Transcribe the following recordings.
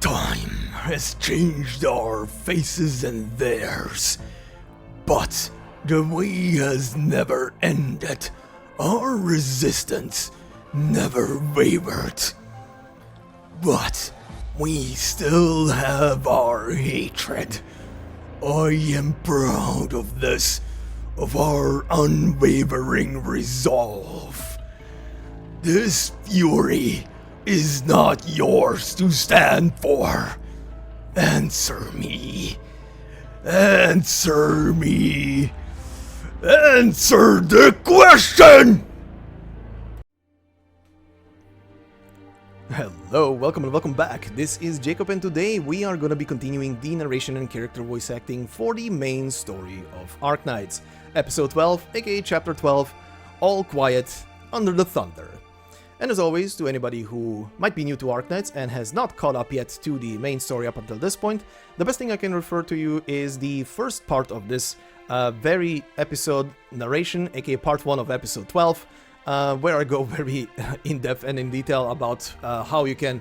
Time has changed our faces and theirs, but the way has never ended. Our resistance never wavered. But we still have our hatred. I am proud of this, of our unwavering resolve. This fury is not yours to stand for. Answer me. Answer me. Answer the question! Hello, welcome and welcome back. This is Jacob and today we are going to be continuing the narration and character voice acting for the main story of Arknights. Episode 12, aka Chapter 12, All Quiet Under the Thunder. And as always, to anybody who might be new to Arknights and has not caught up yet to the main story up until this point, the best thing I can refer to you is the first part of this very episode narration, aka part 1 of episode 12, where I go very in-depth and in detail about how you can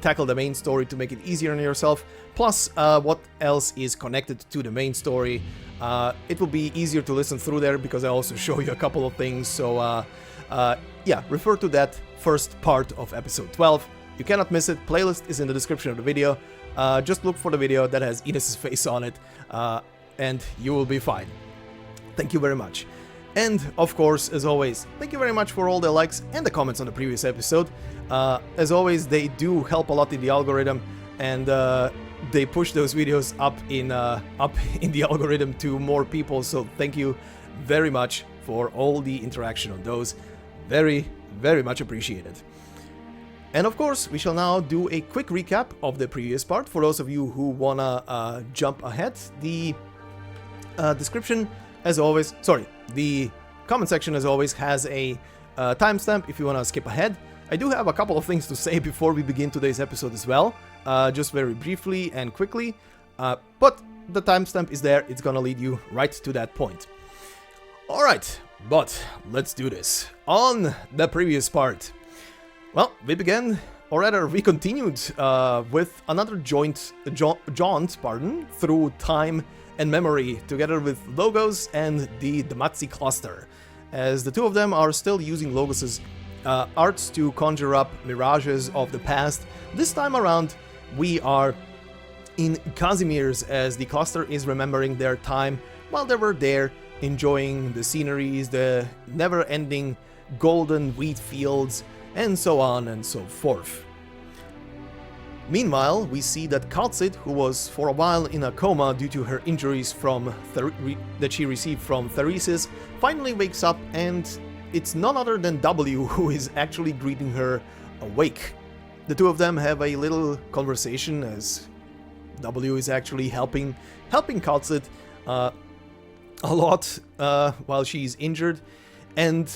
tackle the main story to make it easier on yourself, plus what else is connected to the main story. It will be easier to listen through there because I also show you a couple of things, so yeah, refer to that first part of episode 12. You cannot miss it. Playlist is in the description of the video. Just look for the video that has Ines' face on it, and you will be fine. Thank you very much. And of course, as always, thank you very much for all the likes and the comments on the previous episode. As always, they do help a lot in the algorithm, and they push those videos up in the algorithm to more people. So thank you very much for all the interaction on those. Very, very much appreciated. And of course, we shall now do a quick recap of the previous part. For those of you who wanna jump ahead, the description, as always, the comment section, as always, has a timestamp if you wanna skip ahead. I do have a couple of things to say before we begin today's episode as well, just very briefly and quickly, but the timestamp is there. It's gonna lead you right to that point. Alright, but let's do this. On the previous part, well, we began, or rather we continued with another jaunt through time and memory together with Logos and the Demazi cluster, as the two of them are still using Logos's arts to conjure up mirages of the past. This time around we are in Casimir's, as the cluster is remembering their time while they were there, enjoying the sceneries, the never-ending golden wheat fields, and so on and so forth. Meanwhile, we see that Kal'tsit, who was for a while in a coma due to her injuries that she received from P36, finally wakes up, and it's none other than W who is actually greeting her awake. The two of them have a little conversation, as W is actually helping Kal'tsit a lot while she's injured, and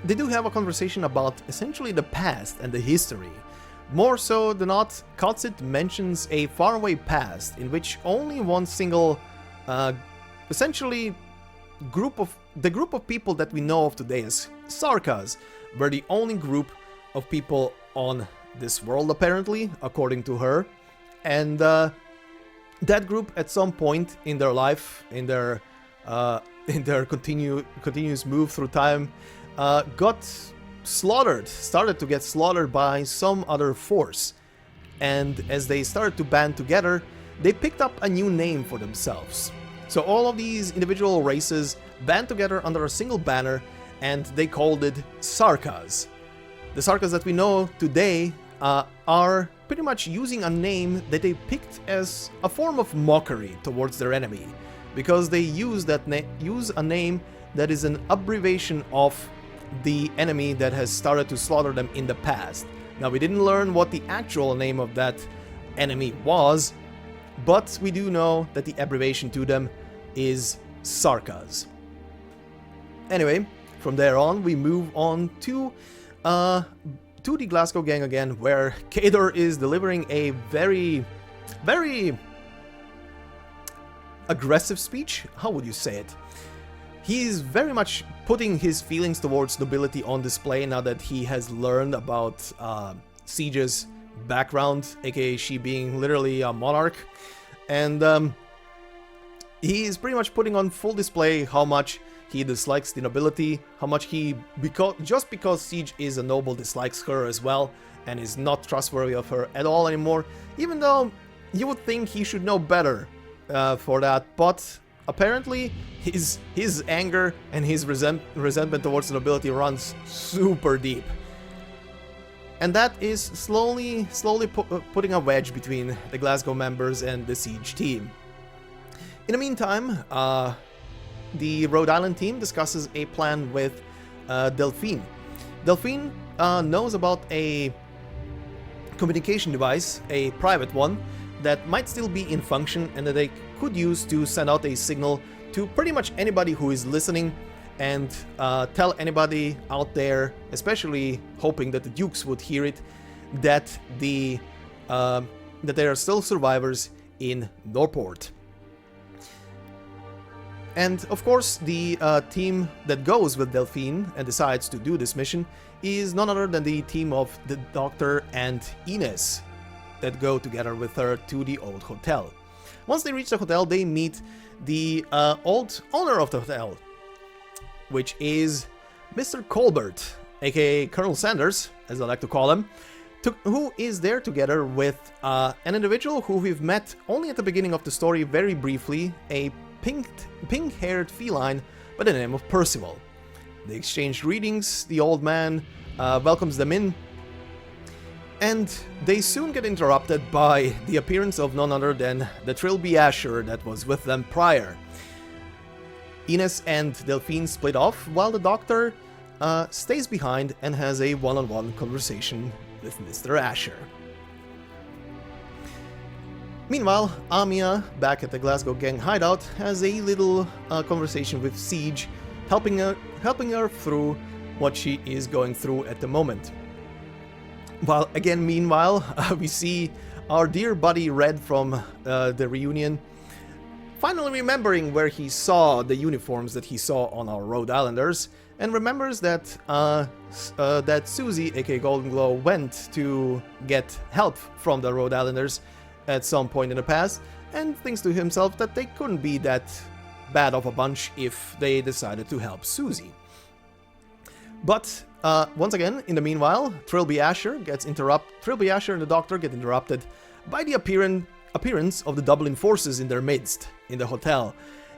they do have a conversation about essentially the past and the history. More so than not, Kal'tsit mentions a faraway past in which only one single, essentially, group of people that we know of today as sarkaz were the only group of people on this world, apparently, according to her, and that group at some point in their life, in their continuous move through time, started to get slaughtered by some other force. And as they started to band together, they picked up a new name for themselves. So all of these individual races band together under a single banner, and they called it sarkaz. The sarkaz that we know today are pretty much using a name that they picked as a form of mockery towards their enemy, because they use a name that is an abbreviation of the enemy that has started to slaughter them in the past. Now, we didn't learn what the actual name of that enemy was, but we do know that the abbreviation to them is sarkaz. Anyway, from there on, we move on to the Glasgow gang again, where Kador is delivering a very, very aggressive speech. How would you say it? He's very much putting his feelings towards nobility on display now that he has learned about sieges background, aka she being literally a monarch. And he is pretty much putting on full display how much he dislikes the nobility, how much he, just because Siege is a noble, dislikes her as well, and is not trustworthy of her at all anymore, even though you would think he should know better for that, but apparently his anger and his resentment towards the nobility runs super deep. And that is slowly putting a wedge between the Glasgow members and the Siege team. In the meantime, the Rhode Island team discusses a plan with Delphine. Delphine knows about a communication device, a private one, that might still be in function and that they could use to send out a signal to pretty much anybody who is listening and tell anybody out there, especially hoping that the Dukes would hear it, that there are still survivors in Norport. And of course, the team that goes with Delphine and decides to do this mission is none other than the team of the Doctor and Ines that go together with her to the old hotel. Once they reach the hotel, they meet the old owner of the hotel, which is Mr. Colbert, aka Colonel Sanders, as I like to call him, who is there together with an individual who we've met only at the beginning of the story very briefly, a pink-haired feline by the name of Percival. They exchange greetings, the old man welcomes them in, and they soon get interrupted by the appearance of none other than the Trilby Asher that was with them prior. Ines and Delphine split off, while the Doctor stays behind and has a one-on-one conversation with Mr. Asher. Meanwhile, Amiya, back at the Glasgow gang hideout, has a little conversation with Siege, helping her through what she is going through at the moment. While again, meanwhile, we see our dear buddy Red from the reunion finally remembering where he saw the uniforms that he saw on our Rhode Islanders, and remembers that that Susie, aka Golden Glow, went to get help from the Rhode Islanders at some point in the past, and thinks to himself that they couldn't be that bad of a bunch if they decided to help Susie. But once again, in the meanwhile, Trilby Asher and the Doctor get interrupted by the appearance of the Dublin forces in their midst in the hotel,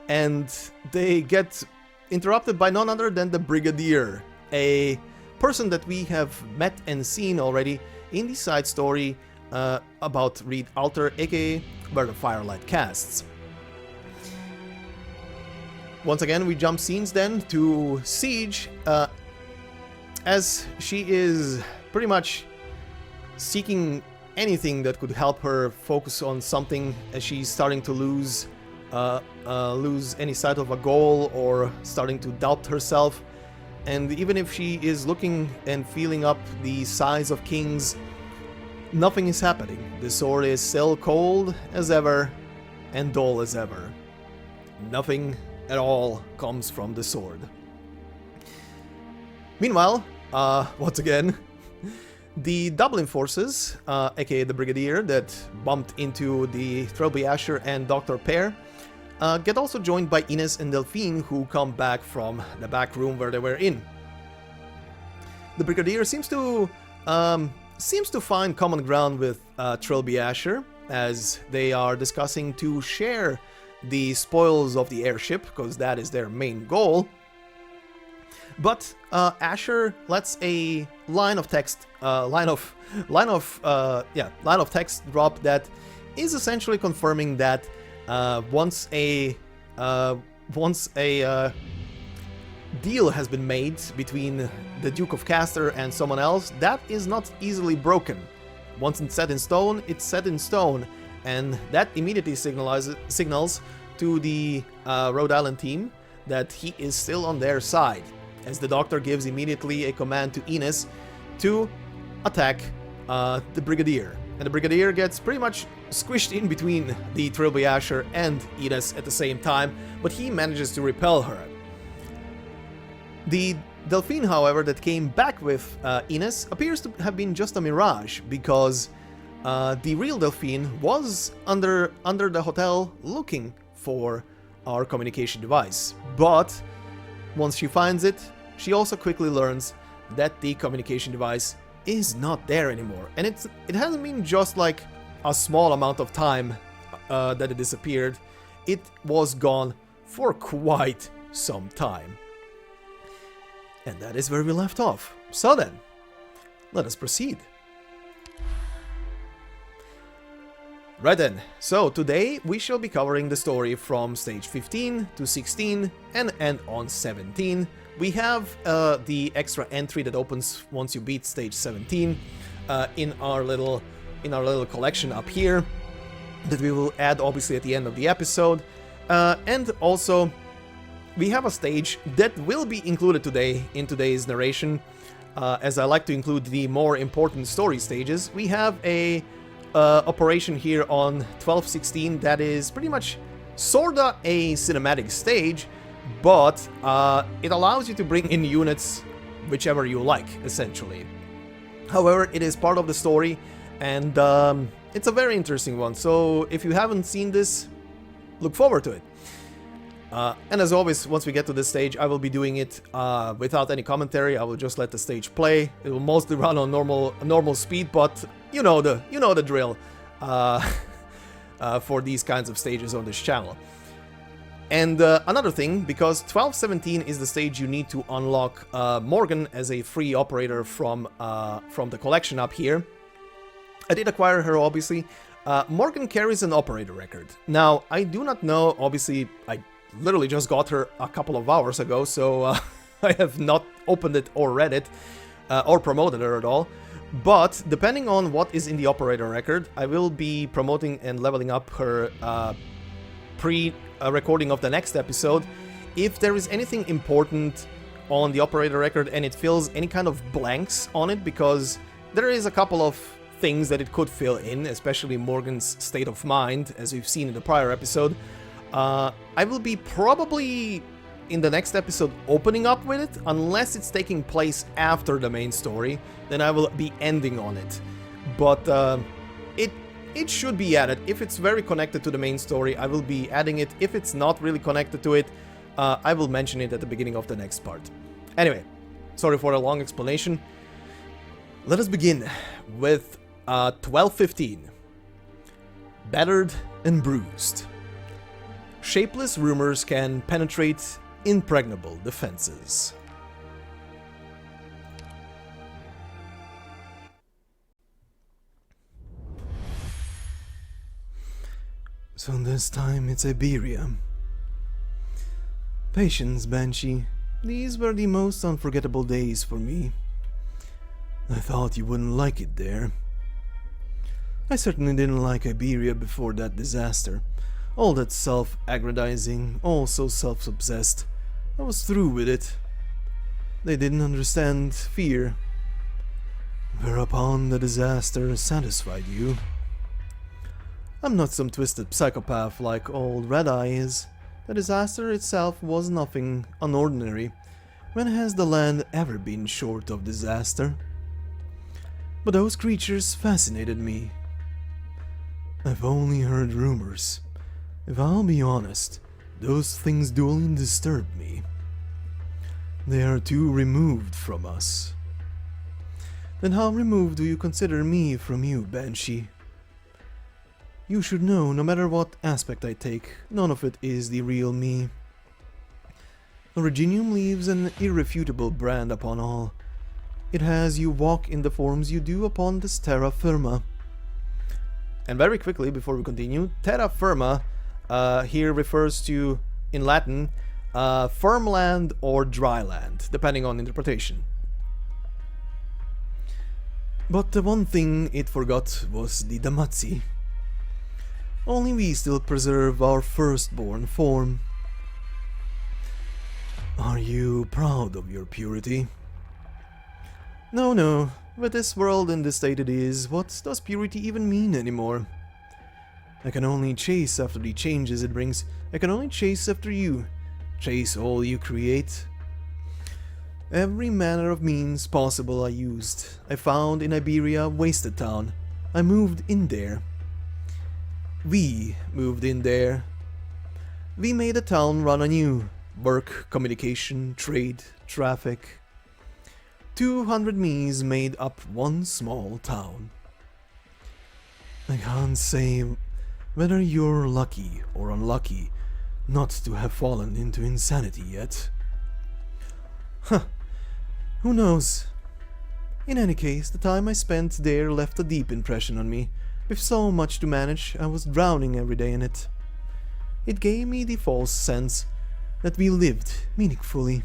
and they get interrupted by none other than the Brigadier, a person that we have met and seen already in the side story about Reed Alter, aka Where the Firelight Casts. Once again, we jump scenes then to Siege, as she is pretty much seeking anything that could help her focus on something, as she's starting to lose any sight of a goal or starting to doubt herself. And even if she is looking and feeling up the size of kings, nothing is happening. The sword is still cold as ever and dull as ever. Nothing at all comes from the sword. Meanwhile, once again, the Dublin forces, aka the Brigadier that bumped into the Trilby Asher and Dr. Pear, get also joined by Ines and Delphine, who come back from the back room where they were in. The Brigadier seems to find common ground with Trilby Asher, as they are discussing to share the spoils of the airship, because that is their main goal. But Asher lets a line of text drop that is essentially confirming that once a deal has been made between the Duke of Castor and someone else, that is not easily broken. Once it's set in stone, it's set in stone, and that immediately signals to the Rhode Island team that he is still on their side, as the Doctor gives immediately a command to Ines to attack the Brigadier. And the Brigadier gets pretty much squished in between the Trilby Asher and Ines at the same time, but he manages to repel her. The Delphine, however, that came back with Ines appears to have been just a mirage, because the real Delphine was under the hotel looking for our communication device. But once she finds it, she also quickly learns that the communication device is not there anymore. And it hasn't been just like a small amount of time that it disappeared. It was gone for quite some time. And that is where we left off. So then, let us proceed. Right then, so today we shall be covering the story from stage 15 to 16 and end on 17. We have the extra entry that opens once you beat stage 17 in our little collection up here that we will add obviously at the end of the episode. And also we have a stage that will be included today in today's narration. As I like to include the more important story stages, we have a operation here on 1216 that is pretty much sorta a cinematic stage, but it allows you to bring in units whichever you like, essentially. However, it is part of the story, and it's a very interesting one, so if you haven't seen this, look forward to it. And as always, once we get to this stage, I will be doing it without any commentary. I will just let the stage play. It will mostly run on normal speed, but you know the drill for these kinds of stages on this channel. And another thing, because 1217 is the stage you need to unlock Morgan as a free operator from the collection up here. I did acquire her, obviously. Morgan carries an operator record. Now, I do not know, obviously, I literally just got her a couple of hours ago, so I have not opened it or read it or promoted her at all. But depending on what is in the operator record, I will be promoting and leveling up her pre-recording of the next episode. If there is anything important on the operator record and it fills any kind of blanks on it, because there is a couple of things that it could fill in, especially Morgan's state of mind, as we've seen in the prior episode, I will be probably in the next episode opening up with it, unless it's taking place after the main story, then I will be ending on it. But it should be added. If it's very connected to the main story, I will be adding it. If it's not really connected to it, I will mention it at the beginning of the next part. Anyway, sorry for a long explanation. Let us begin with 1215. Battered and bruised. Shapeless rumors can penetrate impregnable defenses. So this time it's Iberia. Patience, Banshee. These were the most unforgettable days for me. I thought you wouldn't like it there. I certainly didn't like Iberia before that disaster. All that self-aggrandizing, all so self-obsessed. I was through with it. They didn't understand fear. Whereupon the disaster satisfied you. I'm not some twisted psychopath like old Red Eye is. The disaster itself was nothing unordinary. When has the land ever been short of disaster? But those creatures fascinated me. I've only heard rumors. If I'll be honest, those things do only disturb me. They are too removed from us. Then how removed do you consider me from you, Banshee? You should know, no matter what aspect I take, none of it is the real me. Originium leaves an irrefutable brand upon all. It has you walk in the forms you do upon this terra firma. And very quickly, before we continue, terra firma here refers to, in Latin, firm land or dry land, depending on interpretation. But the one thing it forgot was the Damazi. Only we still preserve our firstborn form. Are you proud of your purity? No, with this world and the state it is, what does purity even mean anymore? I can only chase after the changes it brings. I can only chase after you. Chase all you create. Every manner of means possible I used. I found in Iberia wasted town. I moved in there. We moved in there. We made the town run anew. Work, communication, trade, traffic. 200 me's made up one small town. I can't say whether you're lucky or unlucky not to have fallen into insanity yet. Huh. Who knows? In any case, the time I spent there left a deep impression on me. With so much to manage, I was drowning every day in it. It gave me the false sense that we lived meaningfully.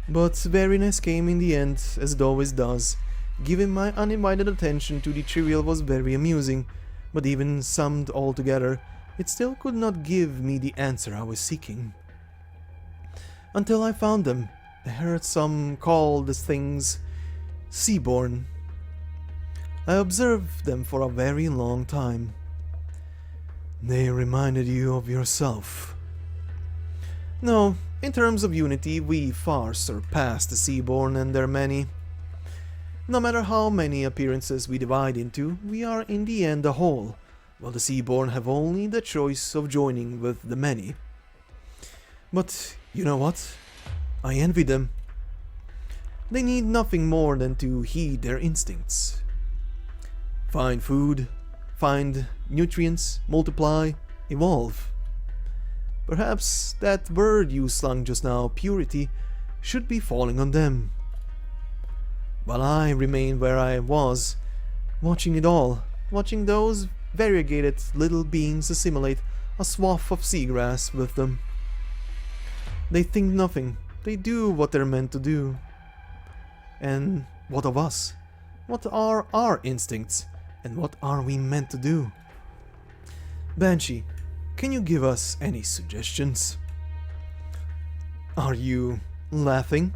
But weariness came in the end, as it always does. Giving my undivided attention to the trivial was very amusing, but even summed all together, it still could not give me the answer I was seeking. Until I found them. I heard some call the things seaborn. I observed them for a very long time. They reminded you of yourself. No, in terms of unity, we far surpass the seaborn and their many. No matter how many appearances we divide into, we are in the end a whole, while the seaborn have only the choice of joining with the many. But you know what? I envy them. They need nothing more than to heed their instincts. Find food, find nutrients, multiply, evolve. Perhaps that word you slung just now, purity, should be falling on them. While I remained where I was, watching it all, watching those variegated little beings assimilate a swath of seagrass with them. They think nothing, they do what they're meant to do. And what of us? What are our instincts? And what are we meant to do? Banshee, can you give us any suggestions? Are you laughing?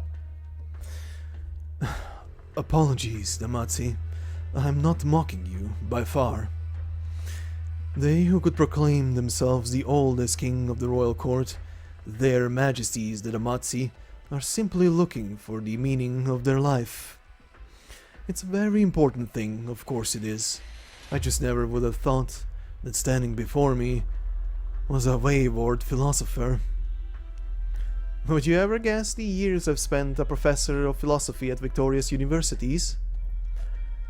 Apologies, Damatsi. I'm not mocking you, by far. They who could proclaim themselves the oldest king of the royal court, their majesties the Damatsi, are simply looking for the meaning of their life. It's a very important thing, of course it is. I just never would have thought that standing before me was a wayward philosopher. Would you ever guess the years I've spent a professor of philosophy at Victoria's universities?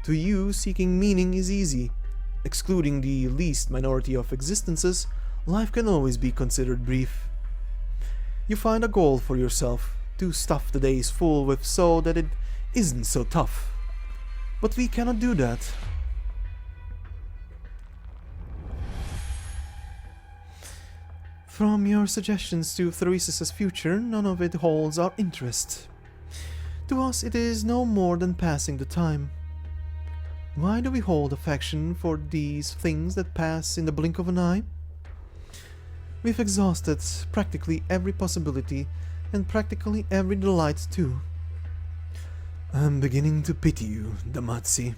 To you, seeking meaning is easy. Excluding the least minority of existences, life can always be considered brief. You find a goal for yourself, to stuff the days full with so that it isn't so tough. But we cannot do that. From your suggestions to Therese's future, none of it holds our interest. To us it is no more than passing the time. Why do we hold affection for these things that pass in the blink of an eye? We've exhausted practically every possibility, and practically every delight too. I'm beginning to pity you, Damatsi.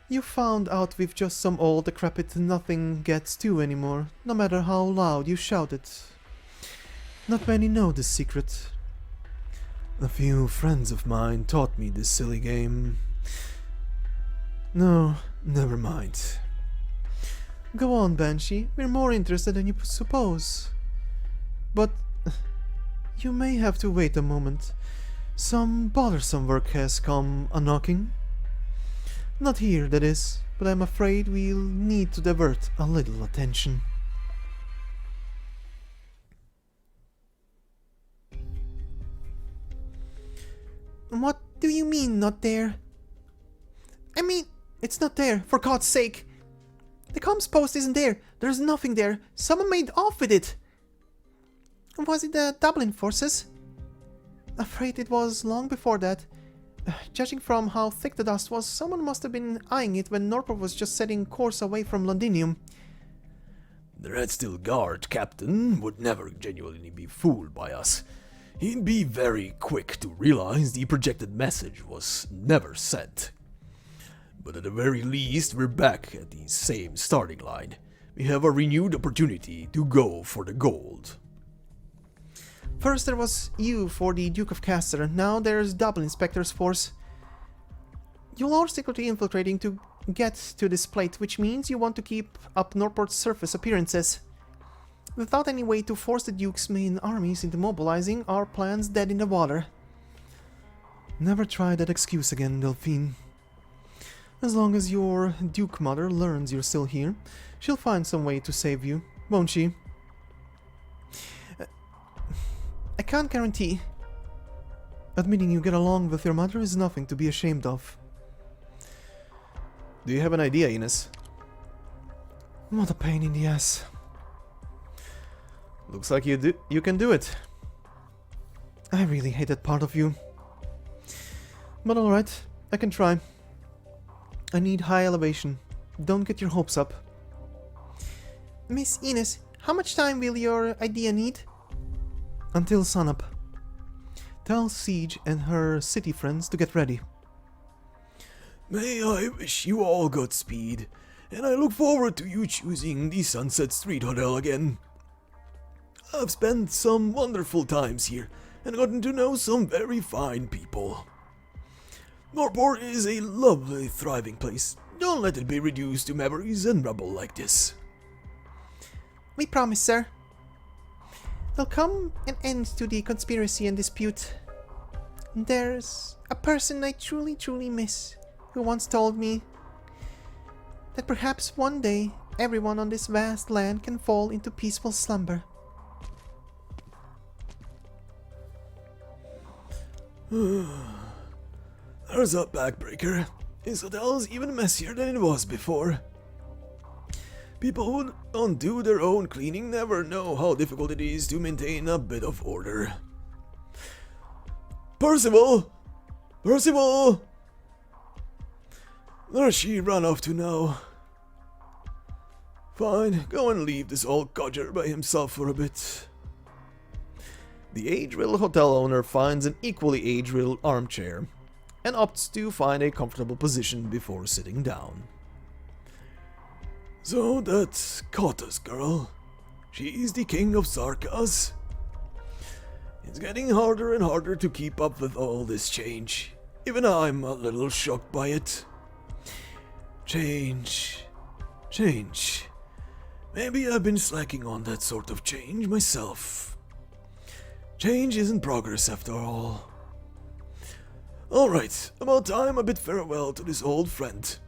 You found out we've just some old decrepit nothing gets to anymore, no matter how loud you shout it. Not many know this secret. A few friends of mine taught me this silly game. No, never mind. Go on, Banshee, we're more interested than you suppose. But you may have to wait a moment. Some bothersome work has come a-knocking. Not here, that is, but I'm afraid we'll need to divert a little attention. What do you mean, not there? I mean, it's not there, for God's sake! The comms post isn't there, there's nothing there, someone made off with it! Was it the Dublin forces? Afraid it was long before that. Judging from how thick the dust was, someone must have been eyeing it when Norport was just setting course away from Londinium. The Red Steel Guard captain would never genuinely be fooled by us. He'd be very quick to realize the projected message was never sent. But at the very least, we're back at the same starting line. We have a renewed opportunity to go for the gold. First there was you for the Duke of Castor, now there's Double Inspector's force. You'll are secretly infiltrating to get to this plate, which means you want to keep up Norport's surface appearances. Without any way to force the Duke's main armies into mobilizing, our plan's dead in the water. Never try that excuse again, Delphine. As long as your Duke mother learns you're still here, she'll find some way to save you, won't she? I can't guarantee. Admitting you get along with your mother is nothing to be ashamed of. Do you have an idea, Ines? What a pain in the ass. Looks like you can do it. I really hate that part of you. But alright, I can try. I need high elevation. Don't get your hopes up. Miss Ines, how much time will your idea need? Until sunup. Tell Siege and her city friends to get ready. May I wish you all Godspeed, and I look forward to you choosing the Sunset Street Hotel again. I've spent some wonderful times here, and gotten to know some very fine people. Norport is a lovely, thriving place. Don't let it be reduced to memories and rubble like this. We promise, sir. There'll come an end to the conspiracy and dispute. There's a person I truly, truly miss, who once told me that perhaps one day everyone on this vast land can fall into peaceful slumber. There's a backbreaker. This hotel's even messier than it was before. People who don't do their own cleaning never know how difficult it is to maintain a bit of order. Percival! Percival! Where's she run off to now? Fine, go and leave this old codger by himself for a bit. The age-riddled hotel owner finds an equally age-riddled armchair and opts to find a comfortable position before sitting down. So that's Kota's girl. She's the king of Sarkaz. It's getting harder and harder to keep up with all this change. Even I'm a little shocked by it. Change. Change. Maybe I've been slacking on that sort of change myself. Change isn't progress after all. Alright, about time I bid farewell to this old friend.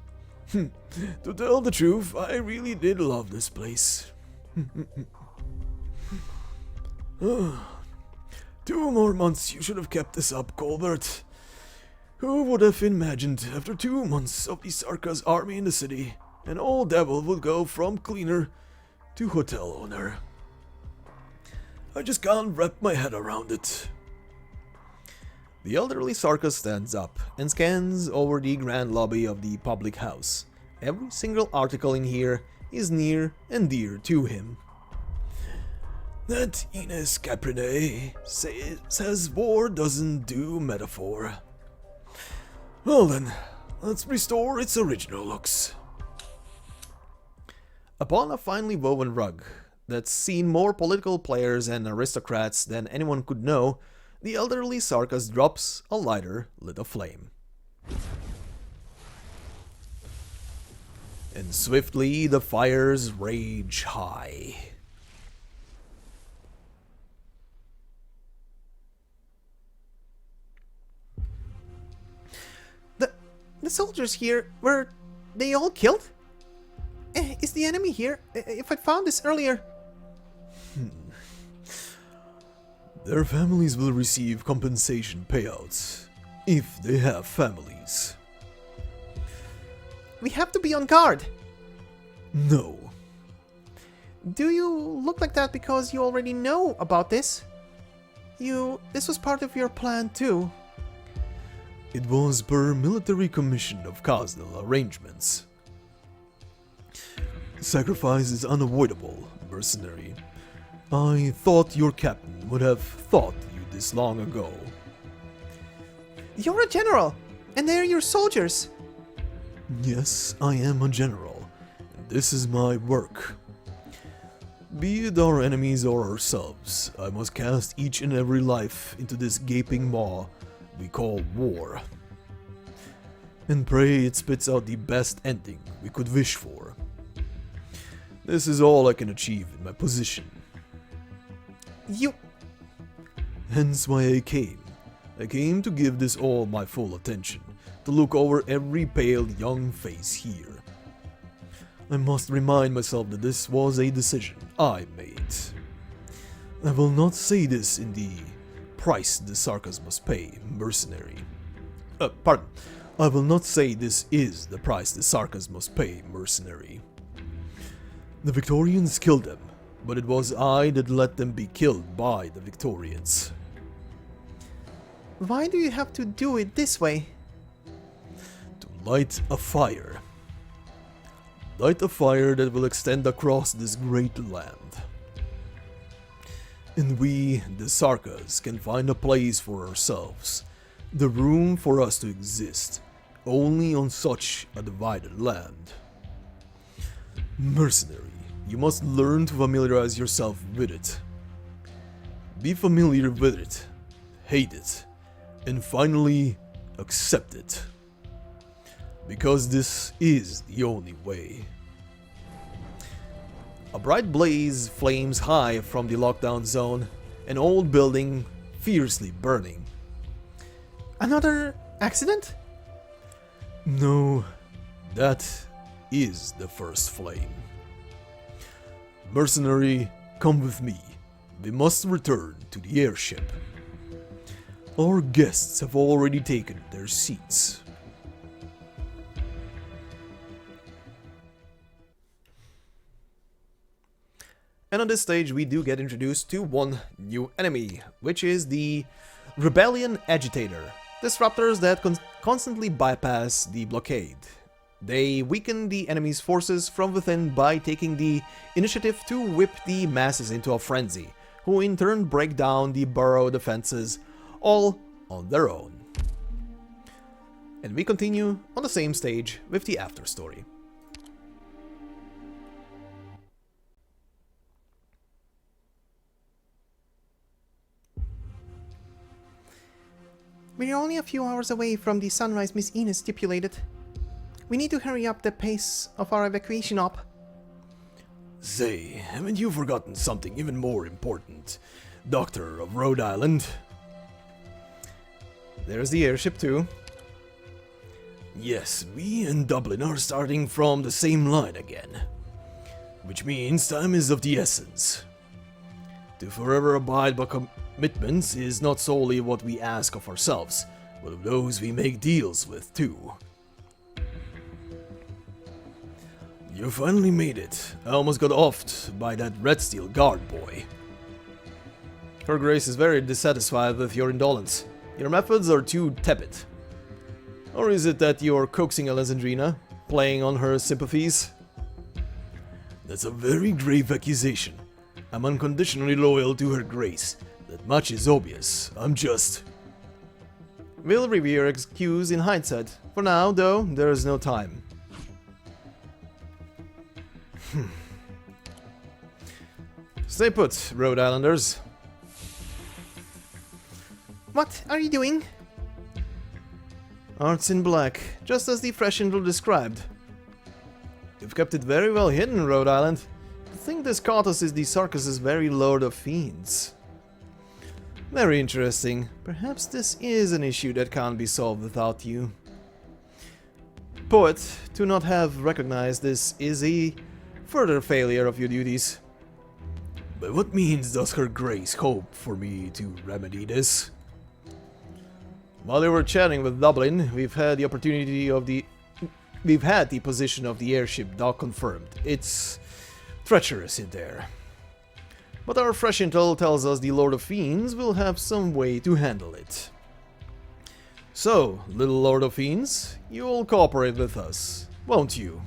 To tell the truth, I really did love this place. 2 more months you should have kept this up, Colbert. Who would have imagined after 2 months of the Sarkaz army in the city, an old devil would go from cleaner to hotel owner? I just can't wrap my head around it. The elderly Sarkaz stands up and scans over the grand lobby of the public house. Every single article in here is near and dear to him. That Ines Caprinet says war doesn't do metaphor. Well then, let's restore its original looks. Upon a finely woven rug that's seen more political players and aristocrats than anyone could know, the elderly Sarkaz drops a lighter lit aflame. And swiftly the fires rage high. The soldiers here, were they all killed? Is the enemy here? If I'd found this earlier... Their families will receive compensation payouts, if they have families. We have to be on guard. No. Do you look like that because you already know about this? This was part of your plan too. It was per military commission of Kazdal arrangements. Sacrifice is unavoidable, mercenary. I thought your captain would have thought you this long ago. You're a general, and they're your soldiers. Yes, I am a general, and this is my work. Be it our enemies or ourselves, I must cast each and every life into this gaping maw we call war. and pray it spits out the best ending we could wish for. This is all I can achieve in my position. You... Hence why I came. I came to give this all my full attention, to look over every pale young face here. I must remind myself that this was a decision I made. I will not say this in the price the sarkaz must pay, mercenary. Pardon. I will not say this is the price the sarkaz must pay, mercenary. The Victorians killed them, but it was I that let them be killed by the Victorians. Why do you have to do it this way? To light a fire. Light a fire that will extend across this great land. And we, the sarkaz, can find a place for ourselves, the room for us to exist, only on such a divided land. Mercenary, you must learn to familiarize yourself with it. Be familiar with it, hate it, and finally accept it. Because this is the only way. A bright blaze flames high from the lockdown zone, an old building fiercely burning. Another accident? No, that is the first flame. Mercenary, come with me. We must return to the airship. Our guests have already taken their seats. And on this stage we do get introduced to one new enemy, which is the Rebellion Agitator. Disruptors that constantly bypass the blockade. They weaken the enemy's forces from within by taking the initiative to whip the masses into a frenzy, who in turn break down the burrow defenses, all on their own. And we continue on the same stage with the after story. We're only a few hours away from the sunrise Miss Ines stipulated. We need to hurry up the pace of our evacuation up. Say, haven't you forgotten something even more important? Doctor of Rhode Island? There's the airship too. Yes, we and Dublin are starting from the same line again. Which means time is of the essence. To forever abide by commitments is not solely what we ask of ourselves, but of those we make deals with too. You finally made it. I almost got offed by that Red Steel guard boy. Her Grace is very dissatisfied with your indolence. Your methods are too tepid. Or is it that you're coaxing Alessandrina, playing on her sympathies? That's a very grave accusation. I'm unconditionally loyal to Her Grace. That much is obvious. I'm just... We'll review your excuse in hindsight. For now, though, there is no time. Stay put, Rhode Islanders. What are you doing? Arts in black, just as the fresh intro described. You've kept it very well hidden, Rhode Island. I think this Kal'tsit is the sarkaz's very lord of fiends. Very interesting. Perhaps this is an issue that can't be solved without you. Poet, to not have recognized this is a further failure of your duties. By what means does Her Grace hope for me to remedy this? While we were chatting with Dublin, we've had the position of the airship dock confirmed. It's treacherous in there. But our fresh intel tells us the Lord of Fiends will have some way to handle it. So, little Lord of Fiends, you'll cooperate with us, won't you?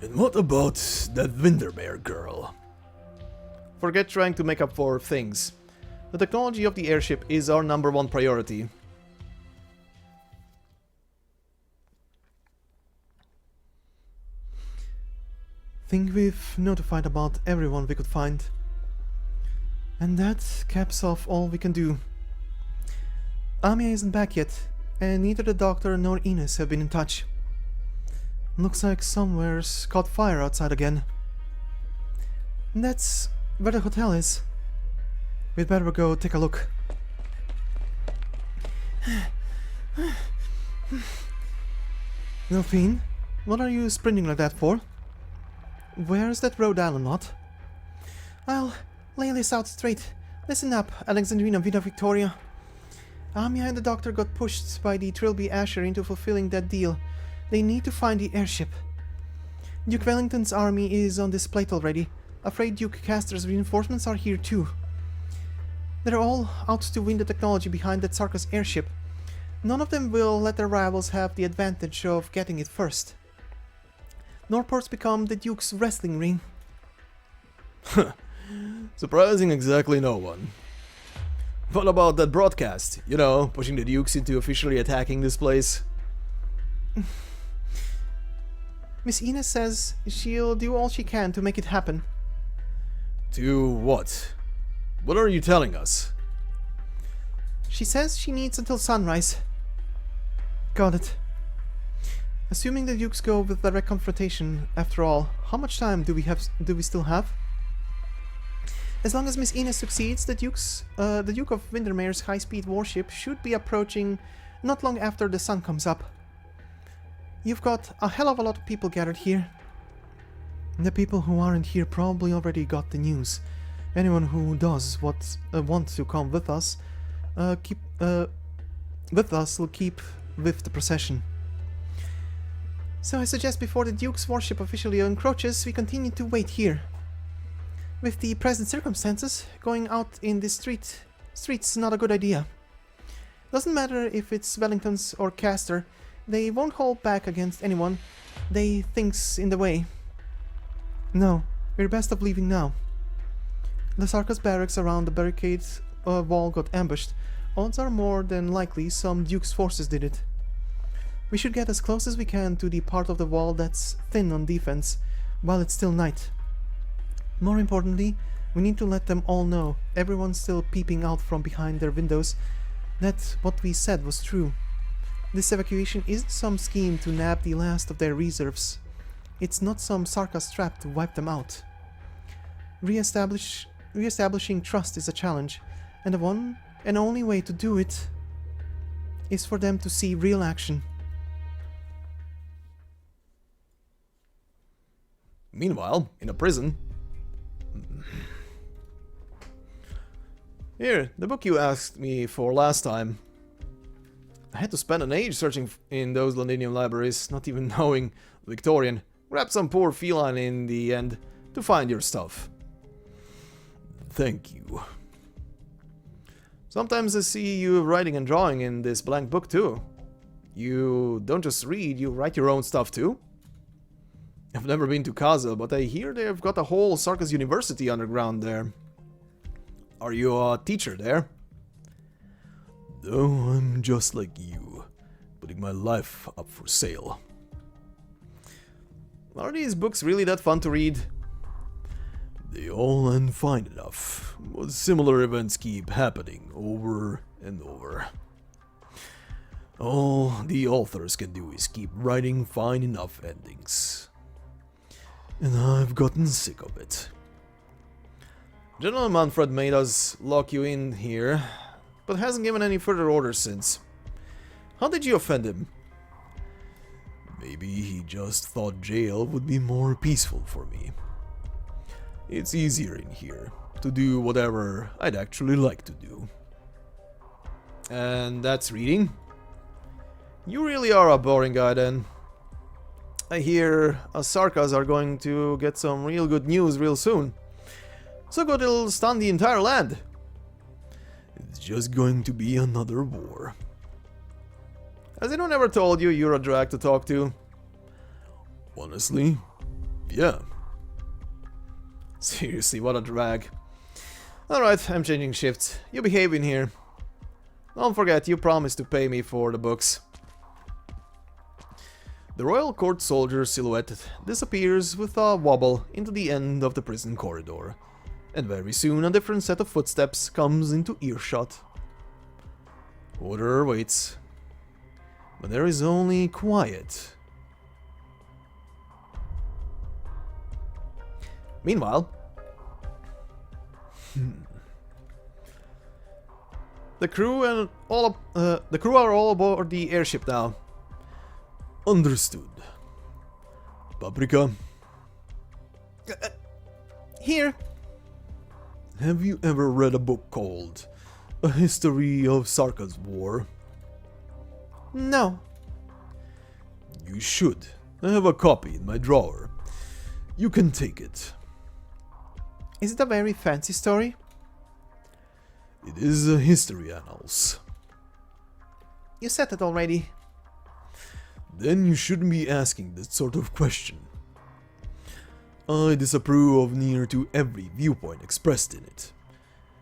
And what about that Windermere girl? Forget trying to make up for things. The technology of the airship is our #1 priority. Think we've notified about everyone we could find. And that caps off all we can do. Amiya isn't back yet, and neither the doctor nor Ines have been in touch. Looks like somewhere's caught fire outside again. That's where the hotel is. We'd better go take a look. Delphine, what are you sprinting like that for? Where's that Rhode Island lot? I'll lay this out straight. Listen up, Alexandrina Vida Victoria. Amiya and the doctor got pushed by the Trilby Asher into fulfilling that deal. They need to find the airship. Duke Wellington's army is on this plate already. Afraid Duke Castor's reinforcements are here too. They're all out to win the technology behind that sarkaz airship. None of them will let their rivals have the advantage of getting it first. Norport's become the Duke's wrestling ring. Surprising exactly no one. What about that broadcast? You know, pushing the Dukes into officially attacking this place? Miss Ines says she'll do all she can to make it happen. Do what? What are you telling us? She says she needs until sunrise. Got it. Assuming the Dukes go with direct confrontation, after all, how much time do we still have? As long as Miss Ines succeeds, the Duke of Windermere's high-speed warship should be approaching not long after the sun comes up. You've got a hell of a lot of people gathered here. The people who aren't here probably already got the news. Anyone who does want to come with us, will keep with the procession. So I suggest before the Duke's warship officially encroaches, we continue to wait here. With the present circumstances, going out in the streets not a good idea. Doesn't matter if it's Wellington's or Castor, they won't hold back against anyone they think's in the way. No, we're best of leaving now. The sarkaz barracks around the barricade wall got ambushed. Odds are more than likely some Duke's forces did it. We should get as close as we can to the part of the wall that's thin on defense, while it's still night. More importantly, we need to let them all know, everyone's still peeping out from behind their windows, that what we said was true. This evacuation isn't some scheme to nab the last of their reserves. It's not some sarkaz trap to wipe them out. Re-establishing trust is a challenge, and the one and only way to do it is for them to see real action. Meanwhile, in a prison... Here, the book you asked me for last time. I had to spend an age searching in those Londinium libraries, not even knowing Victorian. Grabbed some poor feline in the end to find your stuff. Thank you. Sometimes I see you writing and drawing in this blank book too. You don't just read, you write your own stuff too? I've never been to Kaza, but I hear they've got a whole sarkaz university underground there. Are you a teacher there? No, I'm just like you, putting my life up for sale. Are these books really that fun to read? They all end fine enough, but similar events keep happening over and over. All the authors can do is keep writing fine enough endings. And I've gotten sick of it. General Manfred made us lock you in here, but hasn't given any further orders since. How did you offend him? Maybe he just thought jail would be more peaceful for me. It's easier in here to do whatever I'd actually like to do. And that's reading? You really are a boring guy then. I hear us sarkaz are going to get some real good news real soon. So good it'll stun the entire land. It's just going to be another war. Has anyone ever told you you're a drag to talk to? Honestly, yeah. Seriously, what a drag. Alright, I'm changing shifts. You behave in here. Don't forget, you promised to pay me for the books. The royal court soldier silhouette disappears with a wobble into the end of the prison corridor, and very soon a different set of footsteps comes into earshot. Order waits. But there is only quiet. Meanwhile... The crew are all aboard the airship now. Understood. Paprika, Here. have you ever read a book called A History of Sarkaz War? No. You should. I have a copy in my drawer. You can take it. Is it a very fancy story? It is a history annals. You said it already. Then you shouldn't be asking that sort of question. I disapprove of near to every viewpoint expressed in it.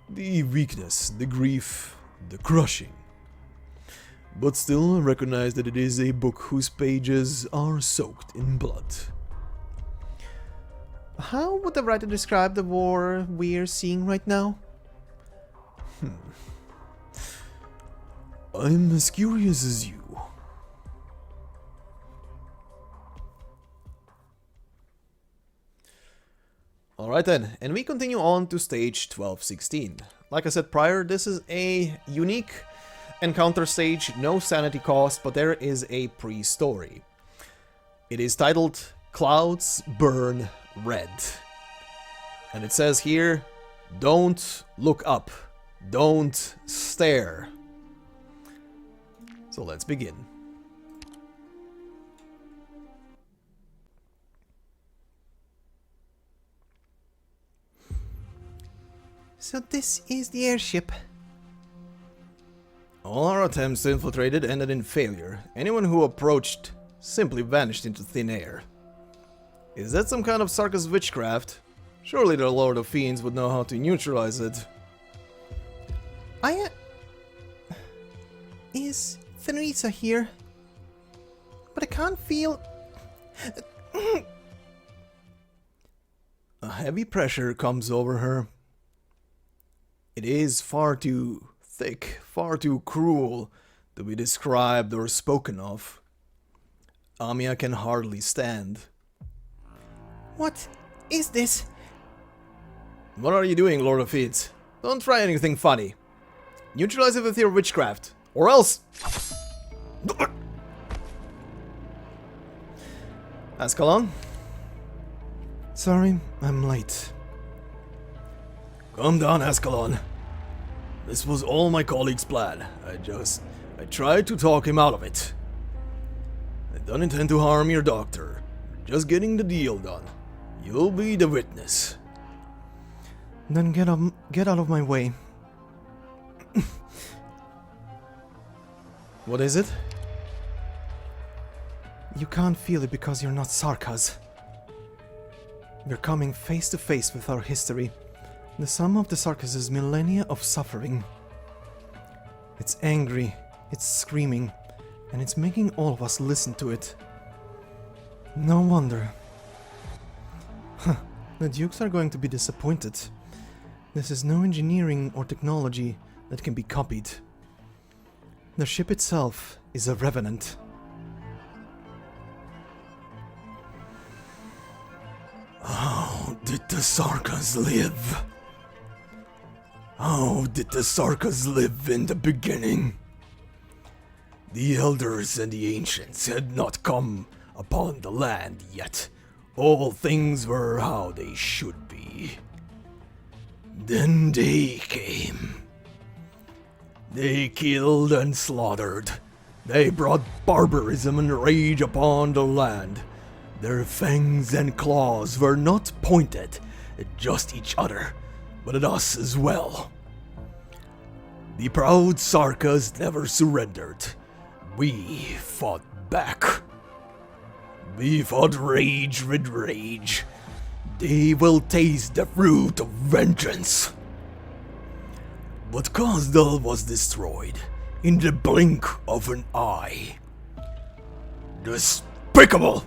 The weakness, the grief, the crushing. But still recognize that it is a book whose pages are soaked in blood. How would the writer describe the war we're seeing right now? I'm as curious as you. Alright then, and we continue on to stage 1216. Like I said prior, this is a unique encounter stage, no sanity cost, but there is a pre-story. It is titled Clouds Burn Red. And it says here, don't look up, don't stare. So let's begin. So this is the airship. All our attempts to infiltrate it ended in failure. Anyone who approached simply vanished into thin air. Is that some kind of sarkaz witchcraft? Surely the Lord of Fiends would know how to neutralize it. Is Theresa here? But I can't feel... A heavy pressure comes over her. It is far too thick, far too cruel to be described or spoken of. Amiya can hardly stand. What is this? What are you doing, Lord of Fiends? Don't try anything funny. Neutralize it with your witchcraft, or else... Ascalon? Sorry, I'm late. Calm down, Ascalon. This was all my colleague's plan. I tried to talk him out of it. I don't intend to harm your doctor. Just getting the deal done. You'll be the witness. Then get out of my way. What is it? You can't feel it because you're not sarkaz. We're coming face to face with our history. The sum of the sarkaz is millennia of suffering. It's angry, it's screaming, and it's making all of us listen to it. No wonder. The Dukes are going to be disappointed. This is no engineering or technology that can be copied. The ship itself is a revenant. How did the sarkaz live? How did the sarkaz live in the beginning? The elders and the ancients had not come upon the land yet. All things were how they should be. Then they came. They killed and slaughtered. They brought barbarism and rage upon the land. Their fangs and claws were not pointed at just each other, but at us as well. The proud sarkaz never surrendered. We fought back. We fought rage with rage. They will taste the fruit of vengeance. But Khasdal was destroyed in the blink of an eye. Despicable!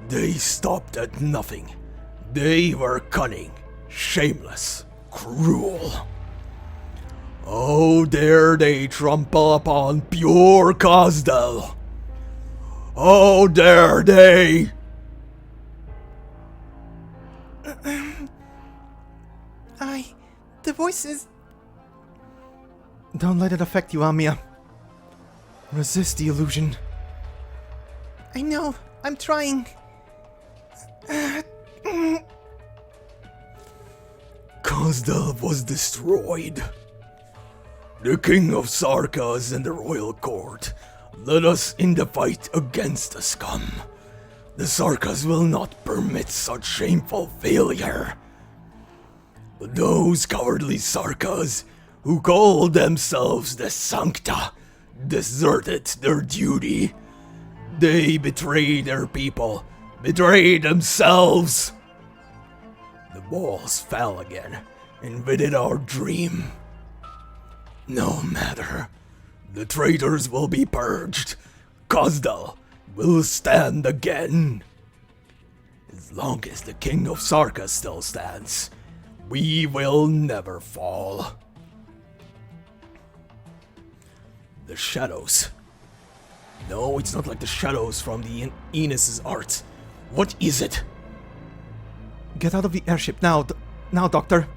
They stopped at nothing. They were cunning, shameless, cruel. How dare they trample upon pure Kazdal? How dare they? The voices... Don't let it affect you, Amiya. Resist the illusion. I know, I'm trying. Kazdal was destroyed. The King of Sarkaz and the royal court led us in the fight against the scum. The Sarkaz will not permit such shameful failure. But those cowardly Sarkaz who call themselves the Sancta deserted their duty. They betrayed their people, betrayed themselves. The walls fell again, and with it our dream. No matter, the traitors will be purged. Kazdal will stand again. As long as the King of Sarkaz still stands, we will never fall. The shadows. No, it's not like the shadows from the Ines's art. What is it? Get out of the airship now, Doctor.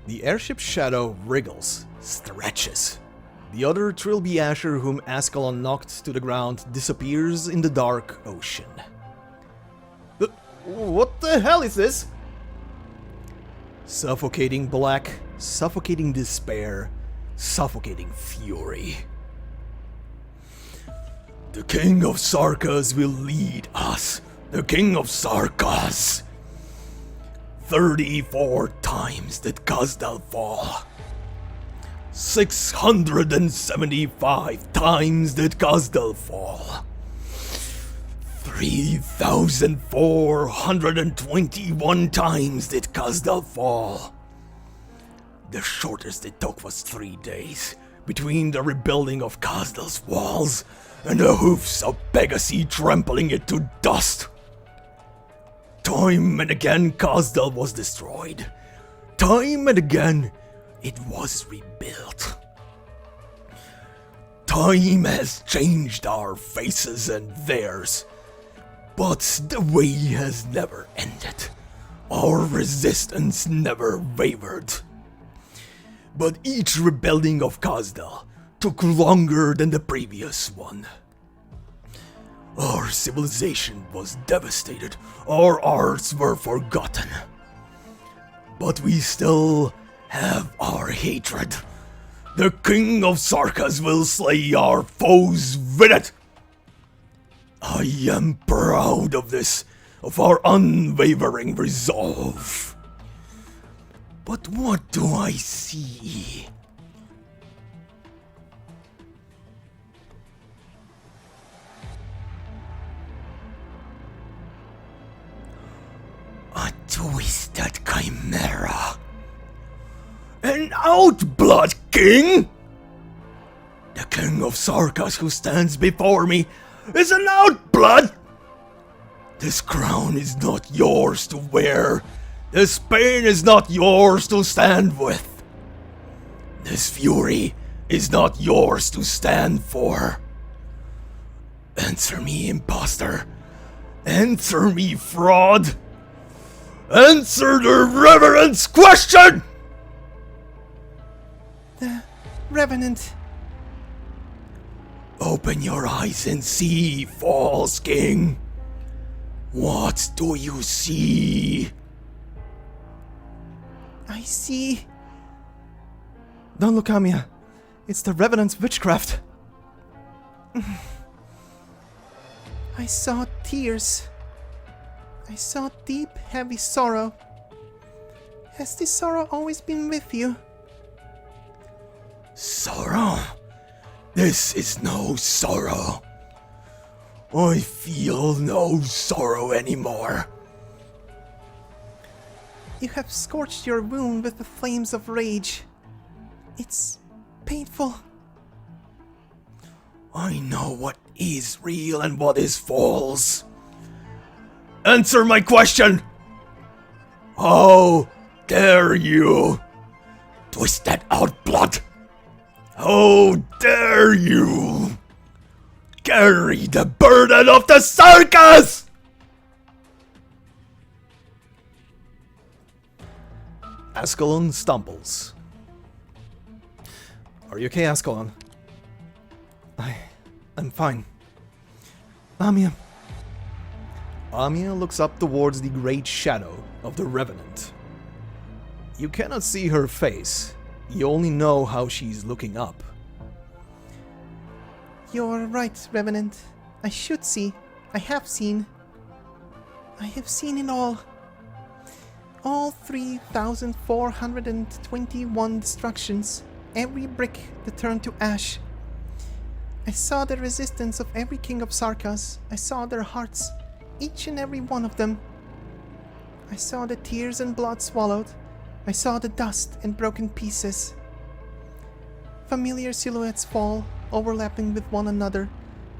The airship's shadow wriggles, stretches. The other Trilby Asher whom Ascalon knocked to the ground disappears in the dark ocean. What the hell is this? Suffocating black, suffocating despair, suffocating fury. The King of Sarkaz will lead us. The King of Sarkaz. 34 times did Kazdal fall. 675 times did Kazdal fall. 3,421 times did Kazdal fall. The shortest it took was 3 days, between the rebuilding of Kazdal's walls and the hoofs of Pegasi trampling it to dust. Time and again Kazdal was destroyed. Time and again it was rebuilt. Time has changed our faces and theirs, but the way has never ended. Our resistance never wavered. But each rebuilding of Kazdal took longer than the previous one. Our civilization was devastated, our arts were forgotten. But we still have our hatred. The King of Sarkaz will slay our foes with it. I am proud of this, of our unwavering resolve. But what do I see? A twisted chimera. An outblood king? The King of Sarkaz who stands before me is an outblood? This crown is not yours to wear. This pain is not yours to stand with. This fury is not yours to stand for. Answer me, imposter. Answer me, fraud. Answer the Reverend's question! The Revenant. Open your eyes and see, false king. What do you see? I see... Don't look, Amiya. It's the Revenant's witchcraft. I saw tears. I saw deep, heavy sorrow. Has this sorrow always been with you? Sorrow? This is no sorrow. I feel no sorrow anymore. You have scorched your wound with the flames of rage. It's painful. I know what is real and what is false. Answer my question! How dare you twisted out blood! How dare you carry the burden of the sarkaz! Ascalon stumbles. Are you okay, Ascalon? I'm fine. Amiya. Amiya looks up towards the great shadow of the Revenant. You cannot see her face. You only know how she's looking up. You're right, Revenant. I should see. I have seen. I have seen it all. All 3,421 destructions. Every brick that turned to ash. I saw the resistance of every king of Sarkaz. I saw their hearts. Each and every one of them. I saw the tears and blood swallowed. I saw the dust and broken pieces. Familiar silhouettes fall, overlapping with one another.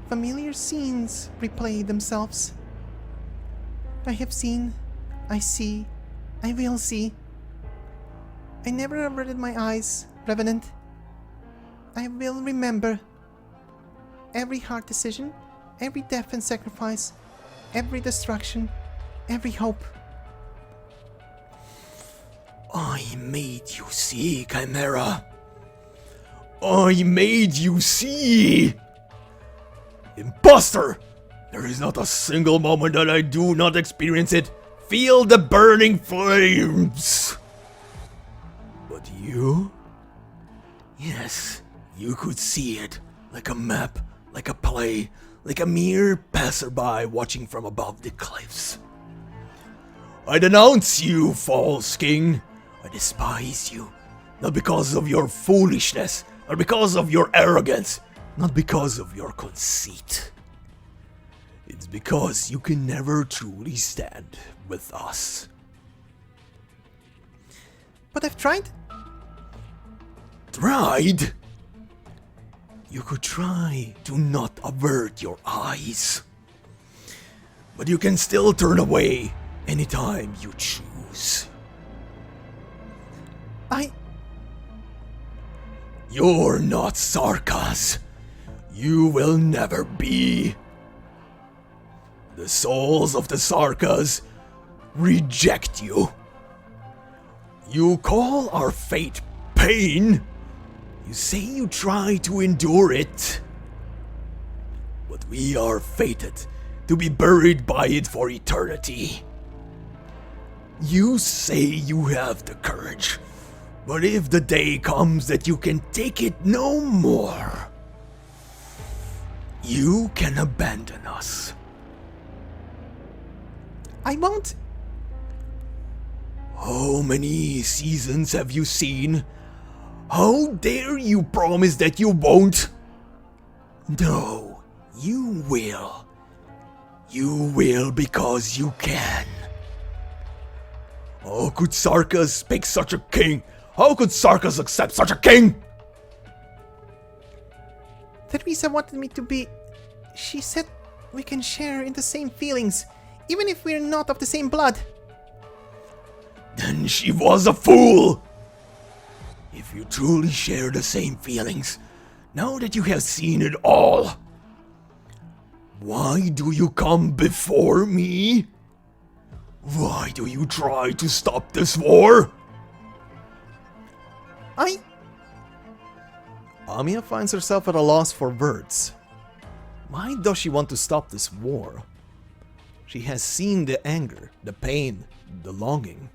Familiar scenes replay themselves. I have seen, I see, I will see. I never averted my eyes, Revenant. I will remember. Every hard decision, every death and sacrifice, every destruction, every hope. I made you see, Chimera. I made you see! Imposter! There is not a single moment that I do not experience it. Feel the burning flames! But you? Yes, you could see it. Like a map, like a play, like a mere passerby watching from above the cliffs. I denounce you, false king. I despise you. Not because of your foolishness, or because of your arrogance, not because of your conceit. It's because you can never truly stand with us. But I've tried. Tried? You could try to not avert your eyes. But you can still turn away anytime you choose. You're not sarkaz. You will never be. The souls of the sarkaz reject you. You call our fate pain. You say you try to endure it. But we are fated to be buried by it for eternity. You say you have the courage. But if the day comes that you can take it no more, you can abandon us. I won't. How many seasons have you seen? How dare you promise that you won't? No, you will. You will because you can. How could Sarkaz pick such a king? How could Sarkaz accept such a king? Teresa wanted me to be... She said we can share in the same feelings, even if we're not of the same blood. Then she was a fool! If you truly share the same feelings, now that you have seen it all, why do you come before me? Why do you try to stop this war? Amiya finds herself at a loss for words. Why does she want to stop this war? She has seen the anger, the pain, the longing.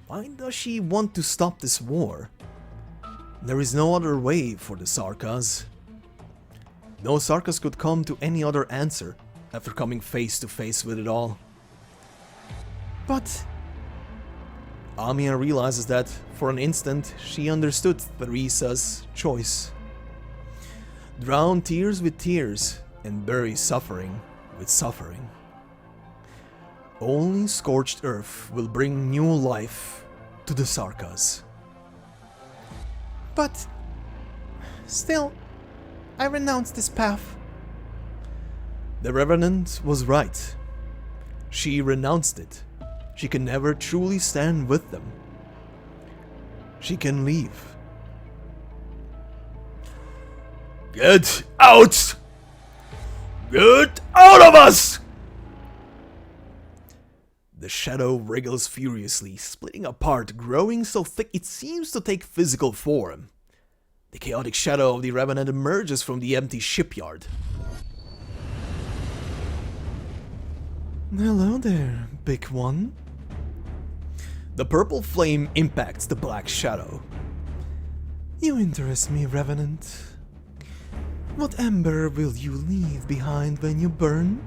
Why does she want to stop this war? There is no other way for the sarkaz. No sarkaz could come to any other answer after coming face to face with it all. But... Amiya realizes that, for an instant, she understood Theresa's choice. Drown tears with tears, and bury suffering with suffering. Only scorched earth will bring new life to the sarkaz. But... Still, I renounce this path. The Revenant was right. She renounced it. She can never truly stand with them. she can leave. Get out! Get out of us! The shadow wriggles furiously, splitting apart, growing so thick it seems to take physical form. The chaotic shadow of the Revenant emerges from the empty shipyard. Hello there, big one. The purple flame impacts the black shadow. You interest me, Revenant. What ember will you leave behind when you burn?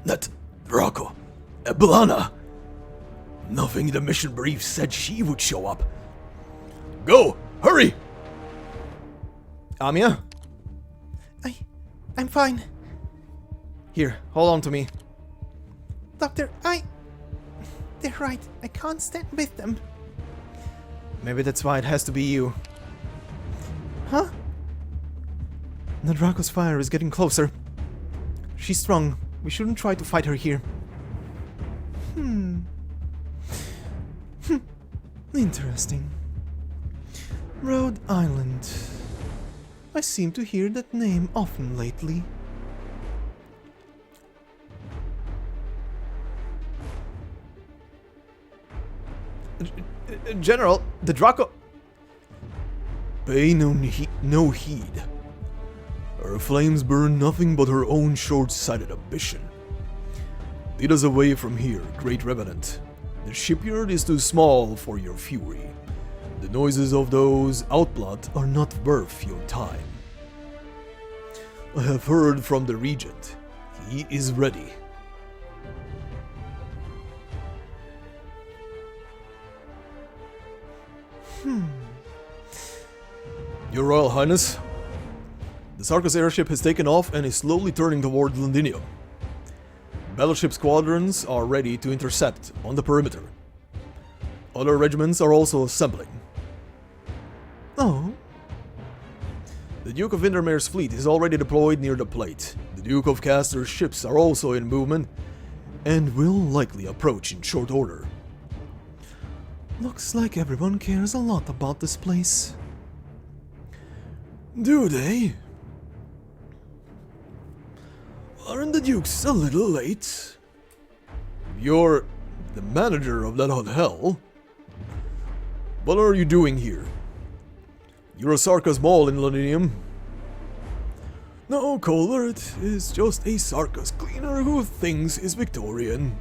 That Draco, Eblana. Nothing in the mission brief said she would show up. Go, hurry! Amiya? I'm fine. Here, hold on to me. Doctor, they're right. I can't stand with them. Maybe that's why it has to be you. Huh? The Draco's fire is getting closer. She's strong. We shouldn't try to fight her here. Interesting. Rhode Island. I seem to hear that name often lately. General, the Draco... Pay no heed. Her flames burn nothing but her own short-sighted ambition. Lead us away from here, Great Revenant. The shipyard is too small for your fury. The noises of those outplot are not worth your time. I have heard from the Regent. He is ready. Your Royal Highness, the sarkaz airship has taken off and is slowly turning toward Londinium. Battleship squadrons are ready to intercept on the perimeter. Other regiments are also assembling. Oh? The Duke of Windermere's fleet is already deployed near the plate. The Duke of Castor's ships are also in movement and will likely approach in short order. Looks like everyone cares a lot about this place. Do they? Aren't the Dukes a little late? You're the manager of that hotel. What are you doing here? You're a sarkaz mall in Londinium. No, Colbert is just a sarkaz cleaner who thinks is Victorian.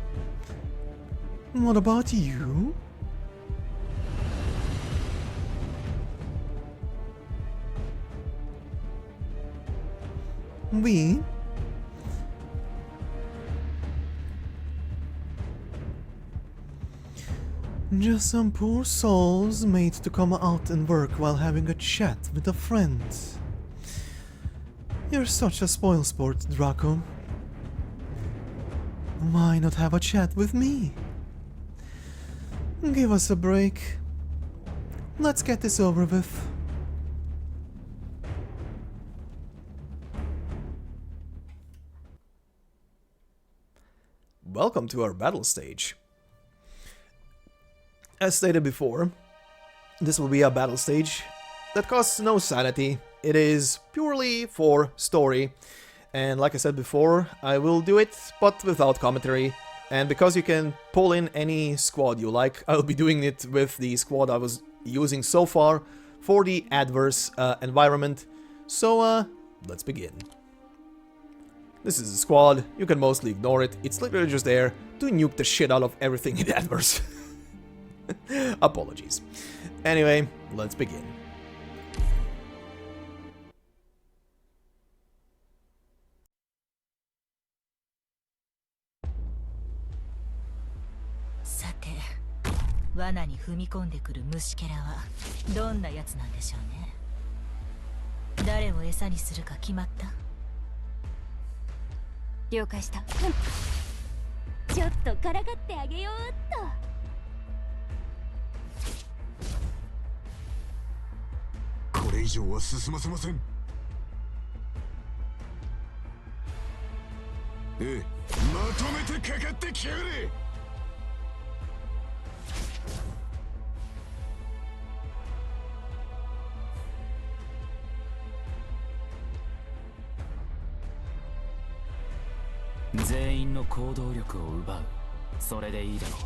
What about you? We? Just some poor souls made to come out and work while having a chat with a friend. You're such a spoilsport, Draco. Why not have a chat with me? Give us a break. Let's get this over with. Welcome to our battle stage. As stated before, this will be a battle stage that costs no sanity. It is purely for story. And like I said before, I will do it, but without commentary. And because you can pull in any squad you like, I'll be doing it with the squad I was using so far for the adverse environment. So, let's begin. This is a squad, you can mostly ignore it. It's literally just there to nuke the shit out of everything in adverse. Apologies. Anyway, let's begin. Sate, 罠に踏み込んでくる虫けらはどんなやつなんでしょうね。誰を餌にするか決まった？了解した。ちょっとからかってあげようっと。これ以上は進ませません。ええ、まとめてかかってきやがれ。全員の行動力を奪う。それでいいだろう。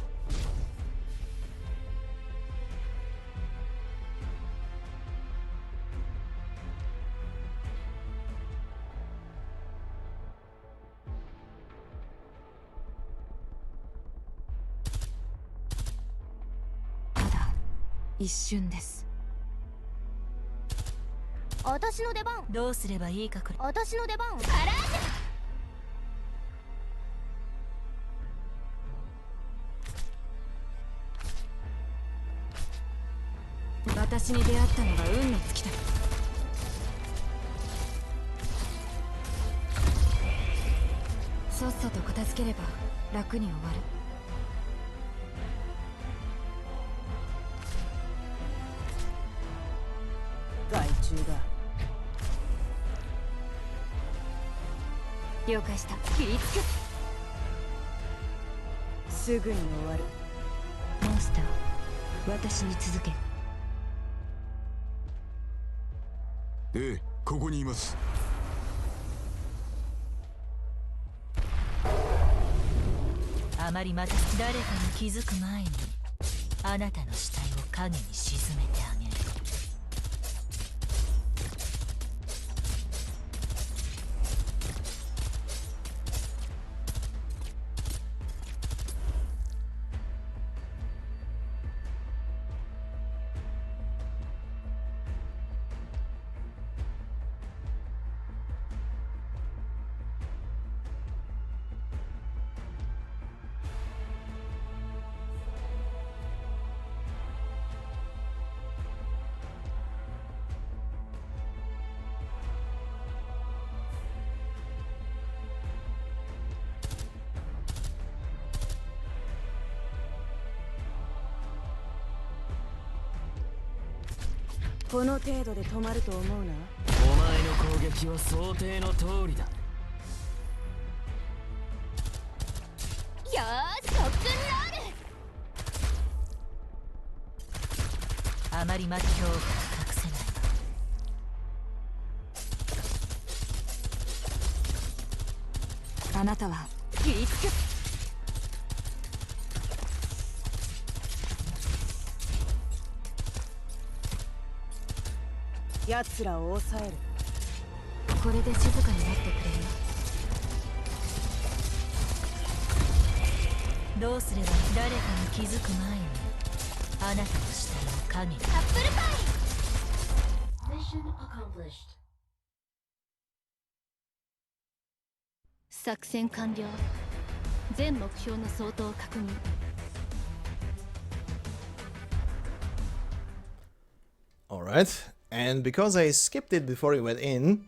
ただ一瞬です。私の出番。どうすればいいかくらい。私の出番。私に出会ったのが運の尽きだ。さっさと片付ければ楽に終わる。害虫だ。了解した。切りつく。すぐに終わる。モンスター、私に続け。ええ、ここにいます。あまりまた誰かに気づく前にあなたの死体を影に沈めてあげる。この程度で止まると思うな。お前の攻撃は想定の通りだ。よーし、特訓ロール。あまりまた恐怖が隠せない。あなたは切りつく。奴らを抑える。これで静かになってくれる。どうすれば誰かに気づく前にあなたの死体を影に。アップルパイ。作戦完了。全目標の相当を確認。Alright, and because I skipped it before we went in,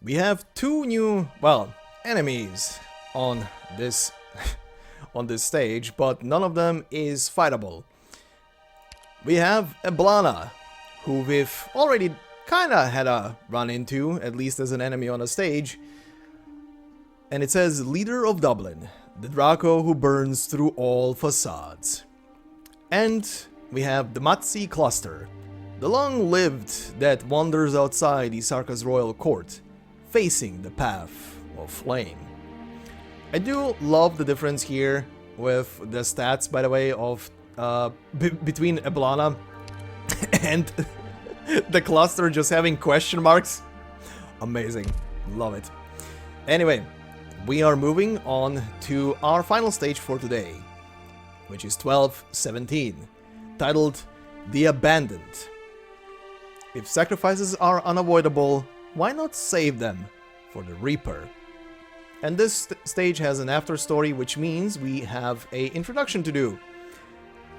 we have two new, well, enemies on this on this stage, but none of them is fightable. We have Eblana, who we've already kinda had a run into, at least as an enemy on a stage. And it says, Leader of Dublin, the Draco who burns through all facades. And we have the Matsi Cluster, the long-lived that wanders outside the Sarkaz royal court, facing the path of flame. I do love the difference here with the stats, by the way, of between Eblana and the cluster just having question marks. Amazing. Love it. Anyway, we are moving on to our final stage for today, which is 12-17, titled The Abandoned. If sacrifices are unavoidable, why not save them for the Reaper? And this stage has an after story, which means we have an introduction to do.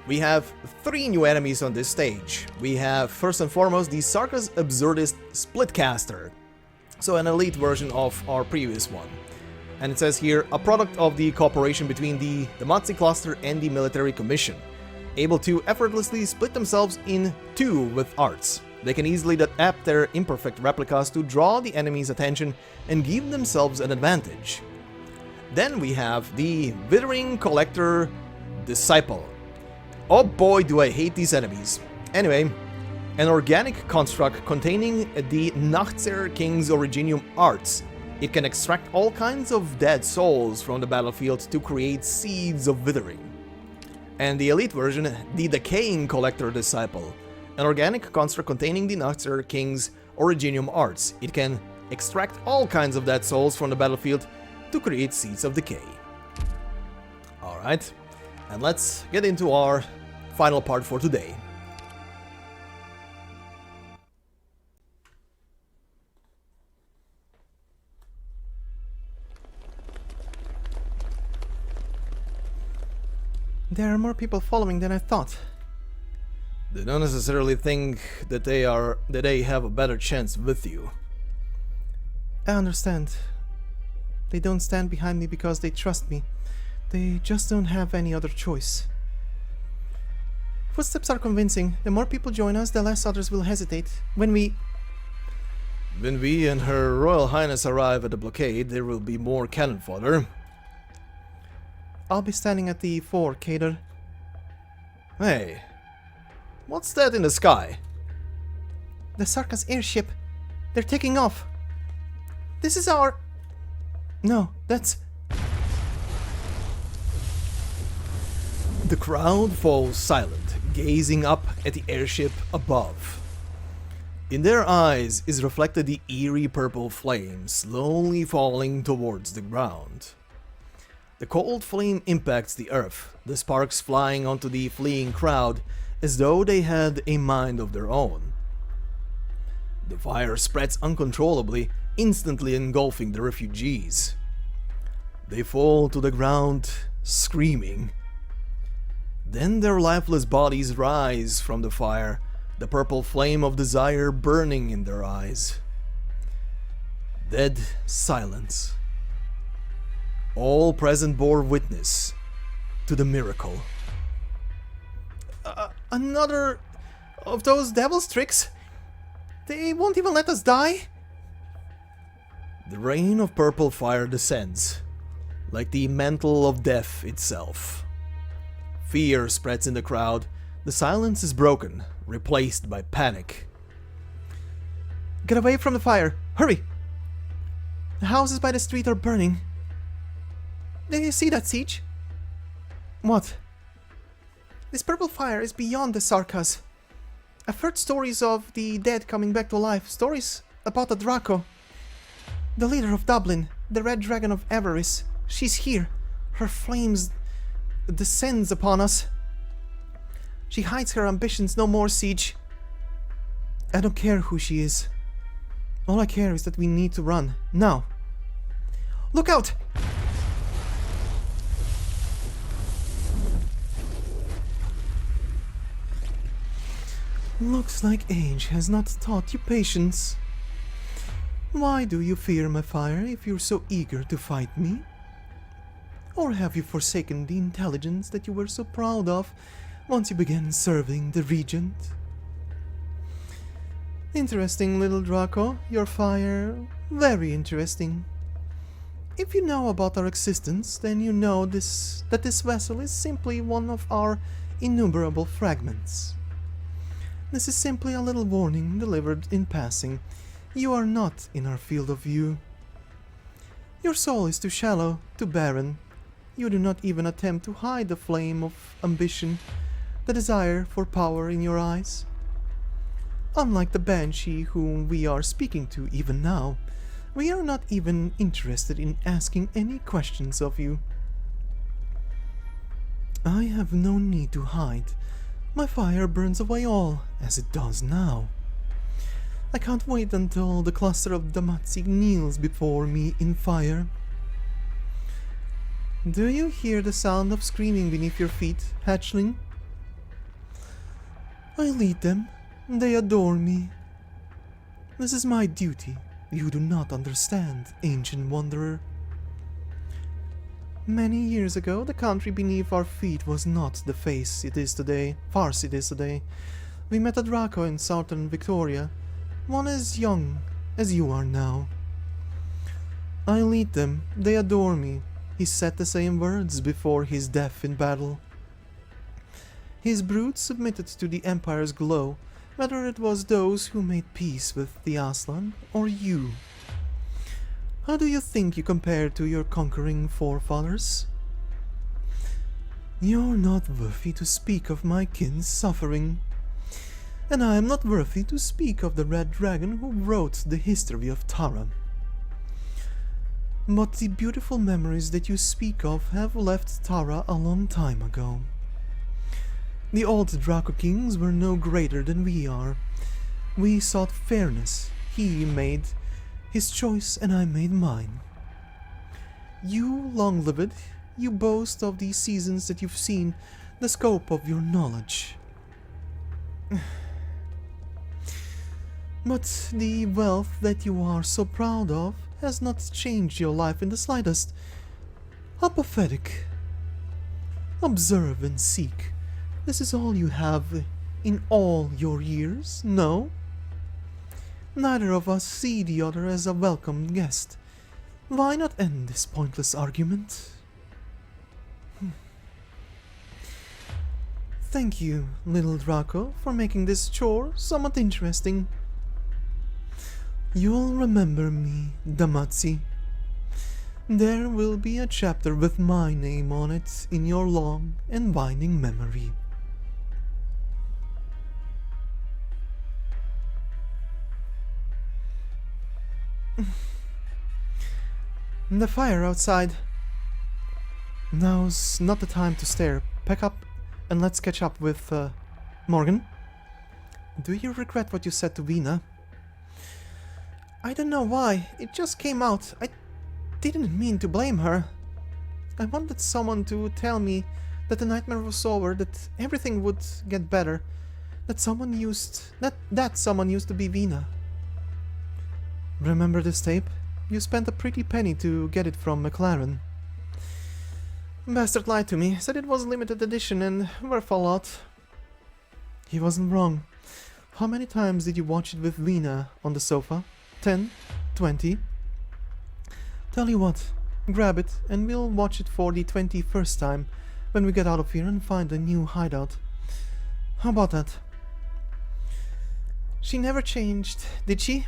We have 3 new enemies on this stage. We have, first and foremost, the Sarkaz Absurdist Splitcaster, so an elite version of our previous one. And it says here, a product of the cooperation between the Matsi Cluster and the Military Commission, able to effortlessly split themselves in 2 with arts. They can easily adapt their imperfect replicas to draw the enemy's attention and give themselves an advantage. Then we have the Withering Collector Disciple. Oh boy, do I hate these enemies. Anyway, an organic construct containing the Nachtzer King's Originium arts, It can extract all kinds of dead souls from the battlefield to create seeds of withering. And the elite version, the Decaying Collector Disciple, an organic construct containing the Nutter King's Originium arts. It can extract all kinds of dead souls from the battlefield to create seeds of decay. Alright, and let's get into our final part for today. There are more people following than I thought. They don't necessarily think that they have a better chance with you. I understand. They don't stand behind me because they trust me. They just don't have any other choice. Footsteps are convincing. The more people join us, the less others will hesitate. When we and Her Royal Highness arrive at the blockade, there will be more cannon fodder. I'll be standing at the fore, Kader. Hey, what's that in the sky? The Sarkaz airship. They're taking off. This is our... No, that's... The crowd falls silent, gazing up at the airship above. In their eyes is reflected the eerie purple flame slowly falling towards the ground. The cold flame impacts the earth, the sparks flying onto the fleeing crowd as though they had a mind of their own. The fire spreads uncontrollably, instantly engulfing the refugees. They fall to the ground, screaming. Then their lifeless bodies rise from the fire, the purple flame of desire burning in their eyes. Dead silence. All present bore witness to the miracle. Another of those devil's tricks? They won't even let us die? The rain of purple fire descends, like the mantle of death itself. Fear spreads in the crowd. The silence is broken, replaced by panic. Get away from the fire! Hurry! The houses by the street are burning. Do you see that, Siege? What? This purple fire is beyond the sarkaz. I've heard stories of the dead coming back to life, stories about the Draco. The leader of Dublin, the Red Dragon of Avarice. She's here. Her flames descends upon us. She hides her ambitions no more, Siege. I don't care who she is. All I care is that we need to run, now. Look out! Looks like age has not taught you patience. Why do you fear my fire if you're so eager to fight me? Or have you forsaken the intelligence that you were so proud of once you began serving the Regent? Interesting, little Draco, your fire. Very interesting. If you know about our existence, then you know that this vessel is simply one of our innumerable fragments. This is simply a little warning delivered in passing. You are not in our field of view. Your soul is too shallow, too barren. You do not even attempt to hide the flame of ambition, the desire for power in your eyes. Unlike the Banshee whom we are speaking to even now, we are not even interested in asking any questions of you. I have no need to hide. My fire burns away all, as it does now. I can't wait until the cluster of Damatzi kneels before me in fire. Do you hear the sound of screaming beneath your feet, hatchling? I lead them. They adore me. This is my duty. You do not understand, ancient wanderer. Many years ago, the country beneath our feet was not the farce it is today. We met a Draco in southern Victoria, one as young as you are now. I lead them, they adore me. He said the same words before his death in battle. His brood submitted to the Empire's glow, whether it was those who made peace with the Aslan or you. How do you think you compare to your conquering forefathers? You're not worthy to speak of my kin's suffering, and I am not worthy to speak of the Red Dragon who wrote the history of Tara. But the beautiful memories that you speak of have left Tara a long time ago. The old Draco Kings were no greater than we are. We sought fairness. He made his choice and I made mine. You, long-lived, you boast of the seasons that you've seen, the scope of your knowledge. But the wealth that you are so proud of has not changed your life in the slightest. How pathetic. Observe and seek. This is all you have in all your years, no? Neither of us see the other as a welcome guest. Why not end this pointless argument? Thank you, little Draco, for making this chore somewhat interesting. You'll remember me, Damatsi. There will be a chapter with my name on it in your long and winding memory. The fire outside. Now's not the time to stare. Pack up and let's catch up with Morgan. Do you regret what you said to Vina? I don't know why. It just came out. I didn't mean to blame her. I wanted someone to tell me that the nightmare was over, that everything would get better, that someone used to be Vina. Remember this tape? You spent a pretty penny to get it from McLaren. Bastard lied to me, said it was limited edition and worth a lot. He wasn't wrong. How many times did you watch it with Vina on the sofa? 10? 20? Tell you what, grab it and we'll watch it for the 21st time when we get out of here and find a new hideout. How about that? She never changed, did she?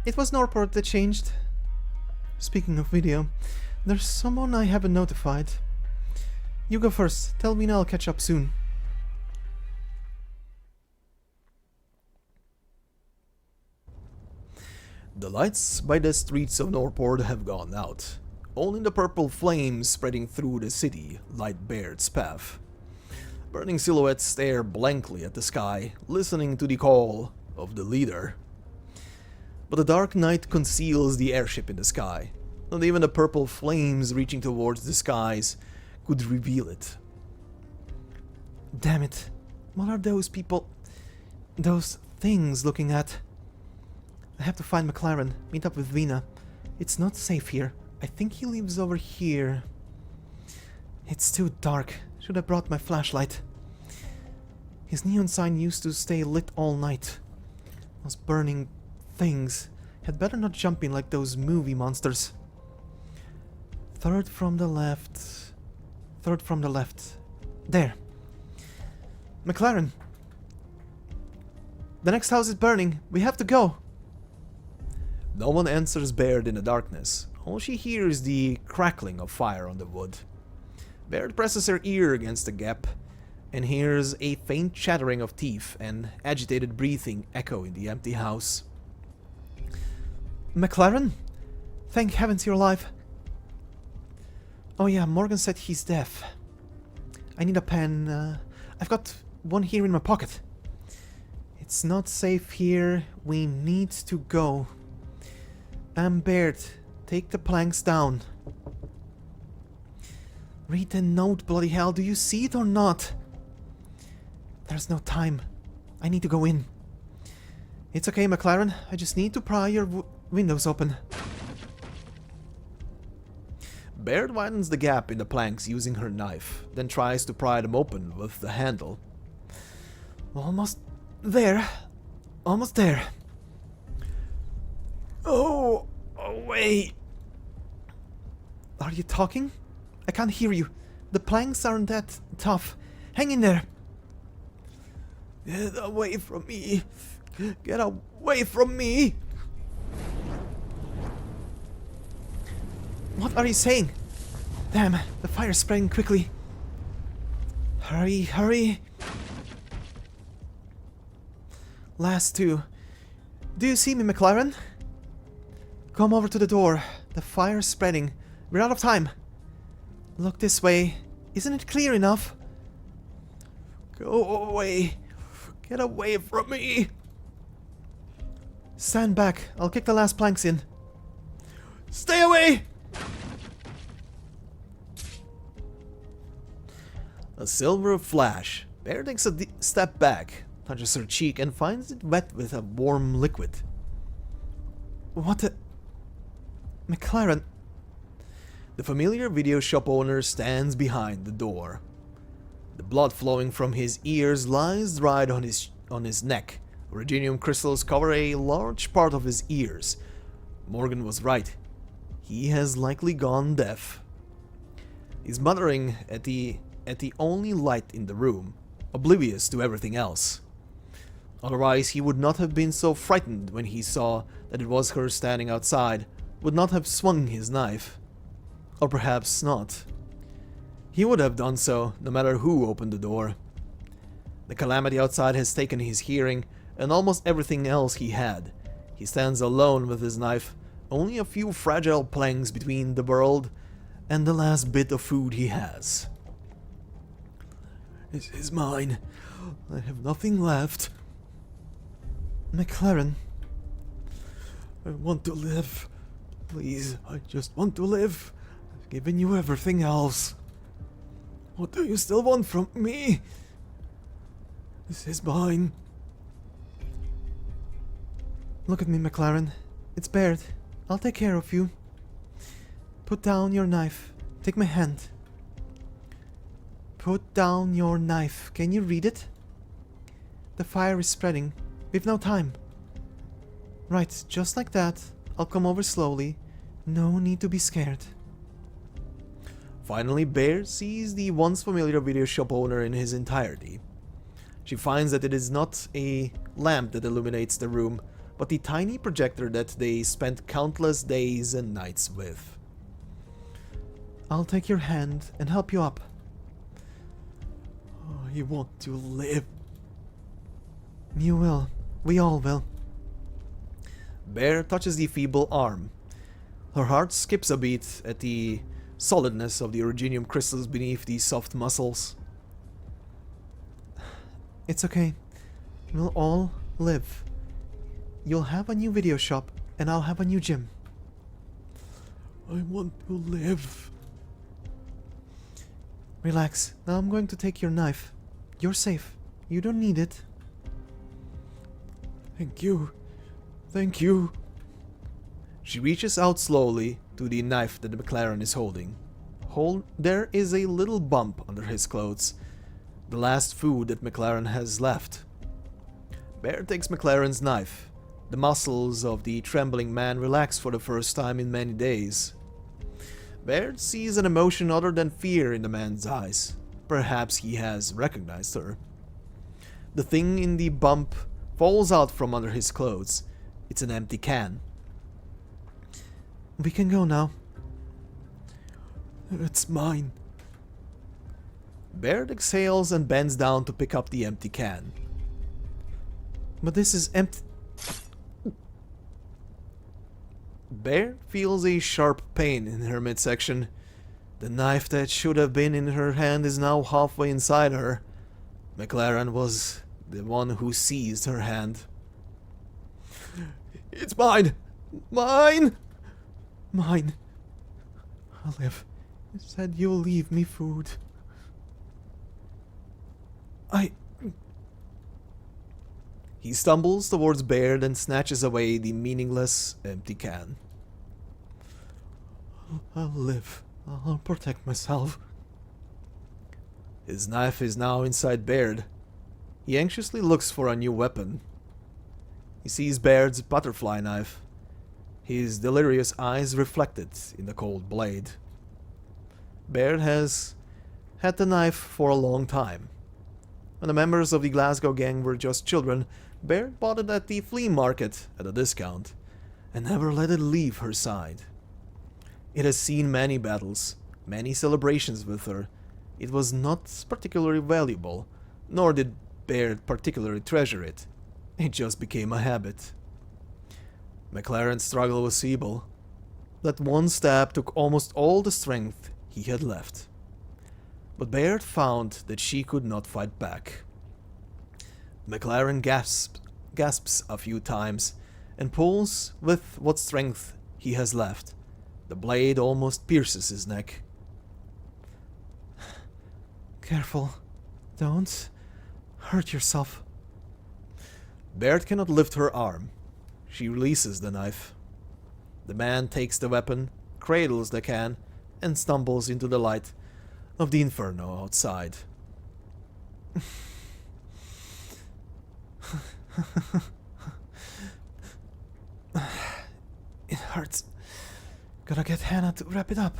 It was Norport that changed. Speaking of video, there's someone I haven't notified. You go first. Tell Vina I'll catch up soon. The lights by the streets of Norport have gone out. Only the purple flames spreading through the city light Baird's path. Burning silhouettes stare blankly at the sky, listening to the call of the leader. But the dark night conceals the airship in the sky. Not even the purple flames reaching towards the skies could reveal it. Damn it. What are those people... those things looking at? I have to find McLaren, meet up with Vina. It's not safe here. I think he lives over here. It's too dark. Should have brought my flashlight. His neon sign used to stay lit all night. Those burning things. Had better not jump in like those movie monsters. Third from the left. Third from the left. There. McLaren. The next house is burning. We have to go. No one answers Baird in the darkness. All she hears is the crackling of fire on the wood. Baird presses her ear against the gap and hears a faint chattering of teeth and agitated breathing echo in the empty house. McLaren? Thank heavens you're alive. Oh yeah, Morgan said he's deaf. I need a pen. I've got one here in my pocket. It's not safe here. We need to go. Baird, take the planks down. Read the note, bloody hell. Do you see it or not? There's no time. I need to go in. It's okay, McLaren. I just need to pry your windows open. Baird widens the gap in the planks using her knife, then tries to pry them open with the handle. Almost there. Almost there. Oh, away. Are you talking? I can't hear you. The planks aren't that tough. Hang in there. Get away from me. Get away from me. What are you saying? Damn, the fire's spreading quickly. Hurry, hurry. Last two. Do you see me, McLaren? Come over to the door. The fire's spreading. We're out of time. Look this way. Isn't it clear enough? Go away. Get away from me. Stand back. I'll kick the last planks in. Stay away! A silver flash. Bear takes a step back, touches her cheek, and finds it wet with a warm liquid. What the... McLaren... The familiar video shop owner stands behind the door. The blood flowing from his ears lies dried on his neck. Originium crystals cover a large part of his ears. Morgan was right. He has likely gone deaf. He's muttering at the only light in the room, oblivious to everything else. Otherwise, he would not have been so frightened when he saw that it was her standing outside, would not have swung his knife. Or perhaps not. He would have done so, no matter who opened the door. The calamity outside has taken his hearing, and almost everything else he had. He stands alone with his knife, only a few fragile planks between the world and the last bit of food he has. This is mine. I have nothing left. McLaren. I want to live. Please, I just want to live. I've given you everything else. What do you still want from me? This is mine. Look at me, McLaren. It's Baird. I'll take care of you. Put down your knife. Take my hand. Put down your knife. Can you read it? The fire is spreading. We've no time. Right, just like that. I'll come over slowly. No need to be scared. Finally, Bear sees the once familiar video shop owner in his entirety. She finds that it is not a lamp that illuminates the room, but the tiny projector that they spent countless days and nights with. I'll take your hand and help you up. I want to live. You will. We all will. Bear touches the feeble arm. Her heart skips a beat at the solidness of the originium crystals beneath the soft muscles. It's okay. We'll all live. You'll have a new video shop, and I'll have a new gym. I want to live. Relax. Now I'm going to take your knife. You're safe. You don't need it. Thank you. Thank you. She reaches out slowly to the knife that the McLaren is holding. There is a little bump under his clothes. The last food that McLaren has left. Bear takes McLaren's knife. The muscles of the trembling man relax for the first time in many days. Baird sees an emotion other than fear in the man's eyes. Perhaps he has recognized her. The thing in the bump falls out from under his clothes. It's an empty can. We can go now. It's mine. Baird exhales and bends down to pick up the empty can. But this is empty. Baird feels a sharp pain in her midsection. The knife that should have been in her hand is now halfway inside her. McLaren was the one who seized her hand. It's mine! Mine! Mine. I'll live. You said you'll leave me food. He stumbles towards Baird and snatches away the meaningless, empty can. I'll live. I'll protect myself. His knife is now inside Baird. He anxiously looks for a new weapon. He sees Baird's butterfly knife. His delirious eyes reflected in the cold blade. Baird has had the knife for a long time. When the members of the Glasgow gang were just children, Baird bought it at the flea market at a discount, and never let it leave her side. It has seen many battles, many celebrations with her. It was not particularly valuable, nor did Baird particularly treasure it. It just became a habit. McLaren's struggle was feeble. That one stab took almost all the strength he had left. But Baird found that she could not fight back. McLaren gasps a few times and pulls with what strength he has left. The blade almost pierces his neck. Careful. Don't hurt yourself. Baird cannot lift her arm. She releases the knife. The man takes the weapon, cradles the can, and stumbles into the light of the inferno outside. It hurts. Gotta get Hannah to wrap it up.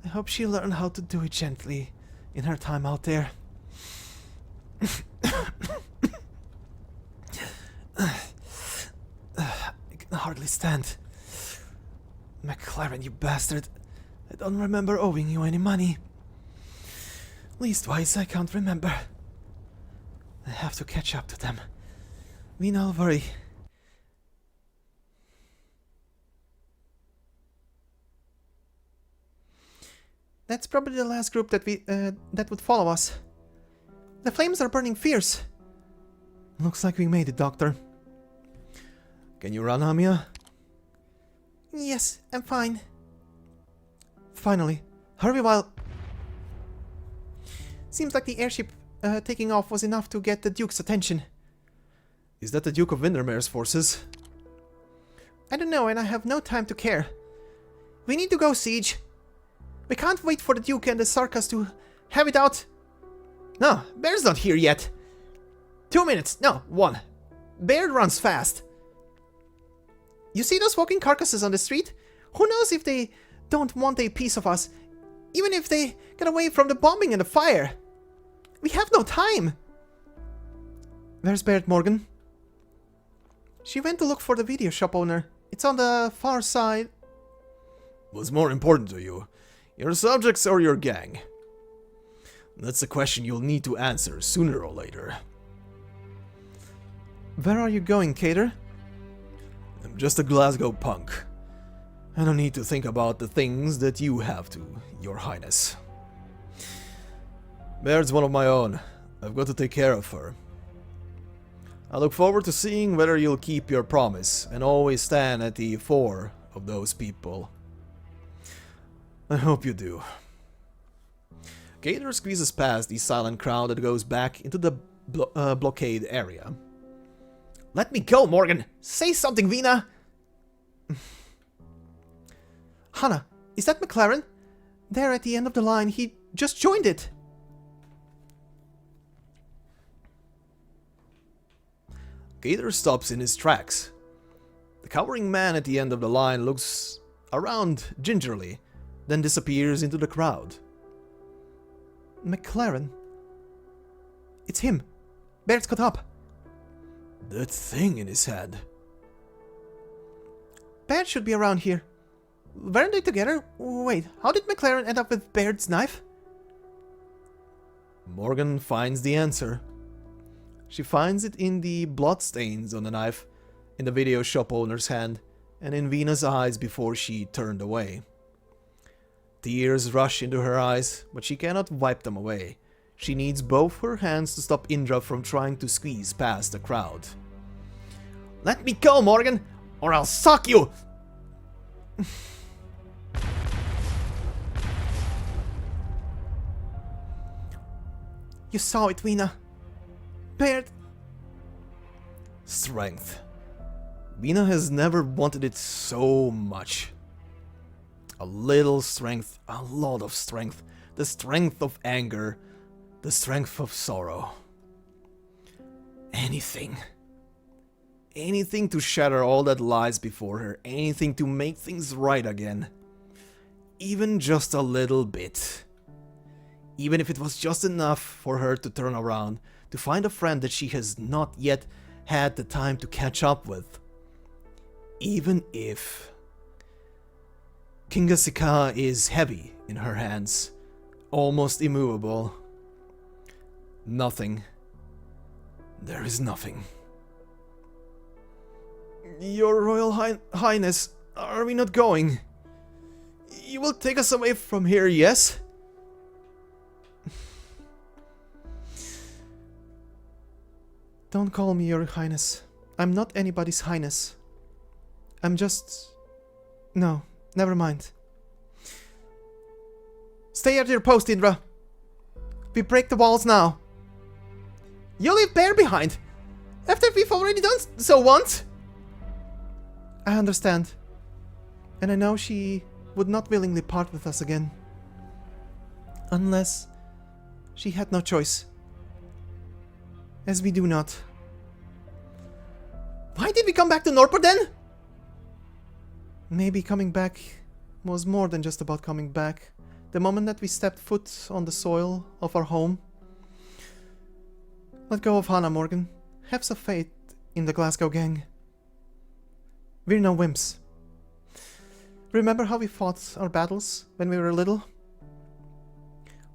I hope she learned how to do it gently in her time out there. I can hardly stand. McLaren, you bastard. I don't remember owing you any money. Leastwise, I can't remember. I have to catch up to them. Vina, I'll worry. That's probably the last group that that would follow us. The flames are burning fierce. Looks like we made it, Doctor. Can you run, Amiya? Yes, I'm fine. Finally. Hurry while... Seems like the airship taking off was enough to get the Duke's attention. Is that the Duke of Windermere's forces? I don't know, and I have no time to care. We need to go, Siege. We can't wait for the Duke and the sarkaz to have it out. No, Bear's not here yet. 2 minutes. No, 1. Bear runs fast. You see those walking carcasses on the street? Who knows if they don't want a piece of us, even if they get away from the bombing and the fire. We have no time. Where's Baird, Morgan? She went to look for the video shop owner. It's on the far side. What's more important to you? Your subjects or your gang? That's a question you'll need to answer sooner or later. Where are you going, Cater? I'm just a Glasgow punk. I don't need to think about the things that you have to, Your Highness. Baird's one of my own. I've got to take care of her. I look forward to seeing whether you'll keep your promise and always stand at the fore of those people. I hope you do. Gator squeezes past the silent crowd that goes back into the blockade area. Let me go, Morgan! Say something, Vina! Hannah, is that McLaren? There at the end of the line, he just joined it! Gator stops in his tracks. The cowering man at the end of the line looks around gingerly, then disappears into the crowd. McLaren. It's him. Baird's caught up. That thing in his head. Baird should be around here. Weren't they together? Wait, how did McLaren end up with Baird's knife? Morgan finds the answer. She finds it in the bloodstains on the knife, in the video shop owner's hand, and in Vina's eyes before she turned away. Tears rush into her eyes, but she cannot wipe them away. She needs both her hands to stop Indra from trying to squeeze past the crowd. Let me go, Morgan, or I'll suck you! You saw it, Vina. Baird. Strength. Vina has never wanted it so much. A little strength, a lot of strength. The strength of anger, the strength of sorrow. Anything. Anything to shatter all that lies before her. Anything to make things right again. Even just a little bit. Even if it was just enough for her to turn around, to find a friend that she has not yet had the time to catch up with. Even if... Kingasika is heavy in her hands, almost immovable. Nothing. There is nothing. Your Royal Highness, are we not going? You will take us away from here, yes? Don't call me your highness. I'm not anybody's highness. I'm just... No, never mind. Stay at your post, Indra. We break the walls now. You leave Bear behind, after we've already done so once. I understand. And I know she would not willingly part with us again. Unless she had no choice. As we do not. Why did we come back to Norport then? Maybe coming back was more than just about coming back. The moment that we stepped foot on the soil of our home. Let go of Hannah, Morgan. Have some faith in the Glasgow gang. We're no wimps. Remember how we fought our battles when we were little?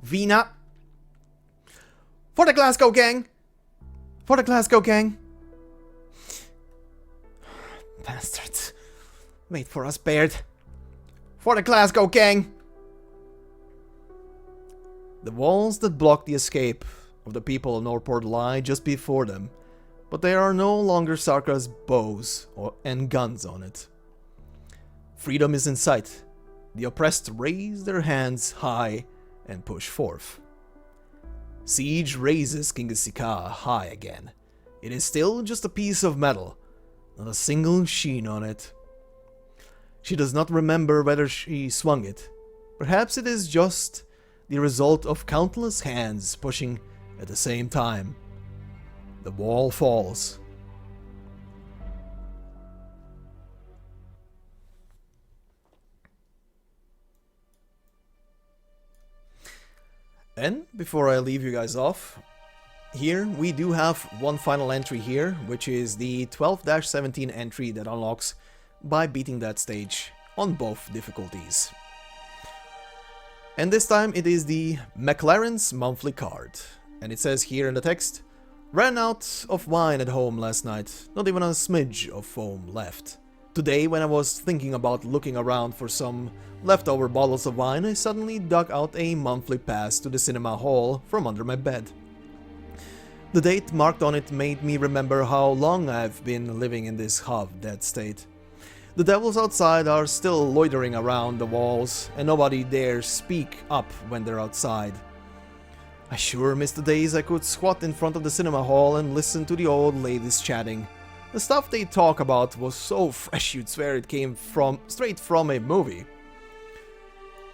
Vina! For the Glasgow gang! For the Glasgow gang! Bastards. Wait for us, Baird. For the Glasgow gang! The walls that block the escape of the people of Norport lie just before them, but there are no longer sarkaz bows and guns on it. Freedom is in sight. The oppressed raise their hands high and push forth. Siege raises Kingasika high again. It is still just a piece of metal, not a single sheen on it. She does not remember whether she swung it. Perhaps it is just the result of countless hands pushing at the same time. The wall falls. And before I leave you guys off, here we do have one final entry here, which is the 12-17 entry that unlocks by beating that stage on both difficulties. And this time it is the McLaren's monthly card. And it says here in the text, ran out of wine at home last night, not even a smidge of foam left. Today, when I was thinking about looking around for some leftover bottles of wine, I suddenly dug out a monthly pass to the cinema hall from under my bed. The date marked on it made me remember how long I've been living in this half-dead state. The devils outside are still loitering around the walls, and nobody dares speak up when they're outside. I sure miss the days I could squat in front of the cinema hall and listen to the old ladies chatting. The stuff they talk about was so fresh you'd swear it came straight from a movie.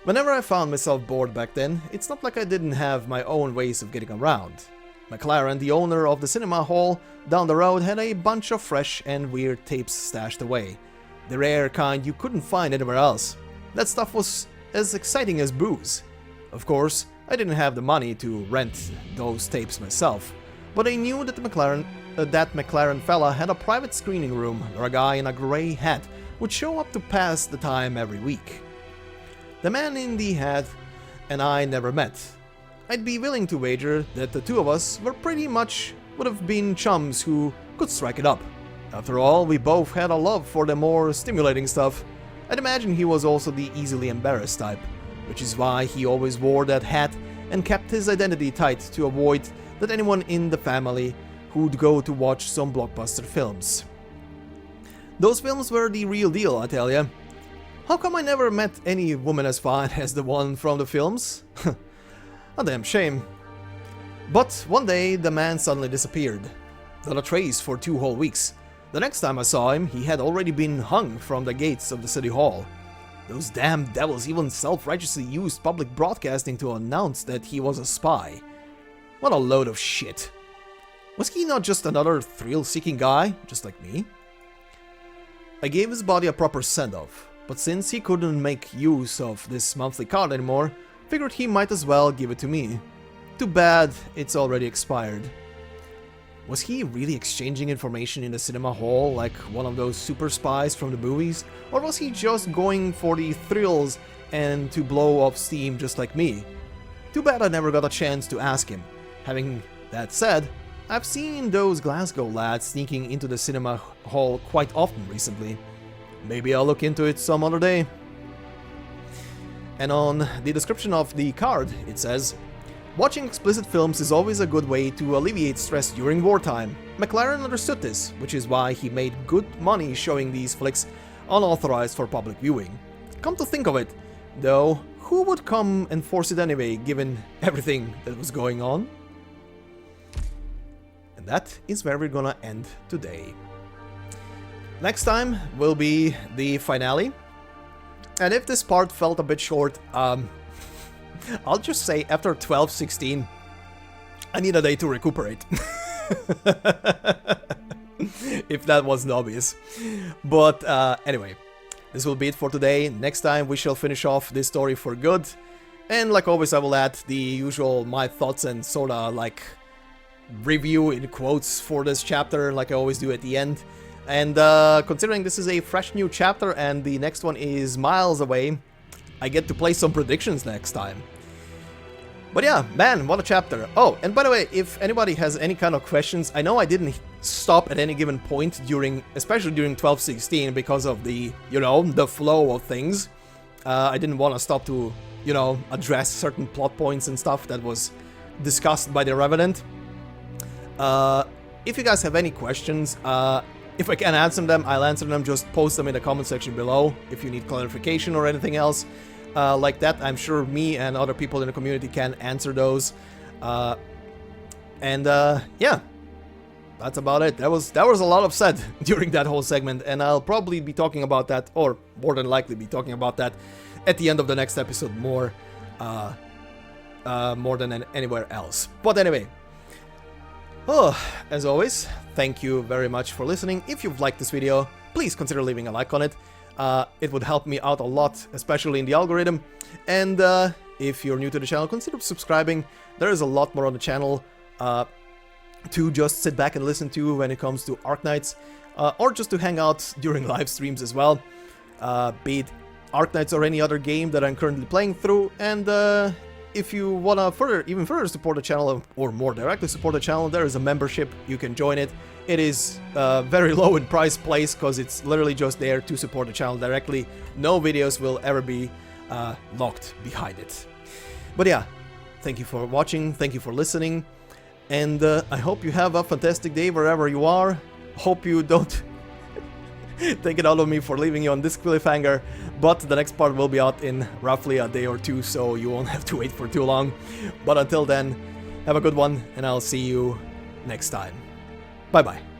Whenever I found myself bored back then, it's not like I didn't have my own ways of getting around. McLaren, the owner of the cinema hall down the road, had a bunch of fresh and weird tapes stashed away. The rare kind you couldn't find anywhere else. That stuff was as exciting as booze. Of course, I didn't have the money to rent those tapes myself, but I knew that that McLaren fella had a private screening room where a guy in a grey hat would show up to pass the time every week. The man in the hat and I never met. I'd be willing to wager that the two of us would have been chums who could strike it up. After all, we both had a love for the more stimulating stuff. I'd imagine he was also the easily embarrassed type, which is why he always wore that hat and kept his identity tight to avoid that anyone in the family who'd go to watch some blockbuster films. Those films were the real deal, I tell ya. How come I never met any woman as fine as the one from the films? A damn shame. But one day the man suddenly disappeared. Not a trace for 2 whole weeks. The next time I saw him, he had already been hung from the gates of the city hall. Those damn devils even self-righteously used public broadcasting to announce that he was a spy. What a load of shit. Was he not just another thrill-seeking guy, just like me? I gave his body a proper send-off, but since he couldn't make use of this monthly card anymore, figured he might as well give it to me. Too bad it's already expired. Was he really exchanging information in the cinema hall like one of those super spies from the movies? Or was he just going for the thrills and to blow off steam just like me? Too bad I never got a chance to ask him. Having that said, I've seen those Glasgow lads sneaking into the cinema hall quite often recently. Maybe I'll look into it some other day. And on the description of the card, it says, watching explicit films is always a good way to alleviate stress during wartime. McLaren understood this, which is why he made good money showing these flicks unauthorized for public viewing. Come to think of it, though, who would come and force it anyway, given everything that was going on? And that is where we're gonna end today. Next time will be the finale. And if this part felt a bit short, I'll just say after 12:16, I need a day to recuperate. If that wasn't obvious. But anyway, this will be it for today. Next time we shall finish off this story for good. And like always, I will add the usual my thoughts and sorta like review in quotes for this chapter, like I always do at the end. And considering this is a fresh new chapter and the next one is miles away, I get to play some predictions next time. But yeah, man, what a chapter. Oh, and by the way, if anybody has any kind of questions, I know I didn't stop at any given point during, especially during 12:16 because of the, you know, the flow of things. I didn't want to stop to, you know, address certain plot points and stuff that was discussed by the Revenant. If you guys have any questions, if I can answer them, I'll answer them. Just post them in the comment section below if you need clarification or anything else like that. I'm sure me and other people in the community can answer those. Yeah, that's about it. There was a lot of said during that whole segment, and I'll probably be talking about that, or more than likely be talking about that at the end of the next episode more than anywhere else. But anyway. Oh, as always, thank you very much for listening. If you've liked this video, please consider leaving a like on it. It would help me out a lot, especially in the algorithm. And if you're new to the channel, consider subscribing. There is a lot more on the channel to just sit back and listen to when it comes to Arknights, or just to hang out during live streams as well, be it Arknights or any other game that I'm currently playing through. And if you want to even further support the channel, or more directly support the channel, there is a membership. You can join it. It is very low in price place because it's literally just there to support the channel directly. No videos will ever be locked behind it. But yeah, thank you for watching, thank you for listening, and I hope you have a fantastic day wherever you are. Hope you don't take it out of me for leaving you on this cliffhanger, but the next part will be out in roughly a day or two, so you won't have to wait for too long. But until then, have a good one, and I'll see you next time. Bye bye.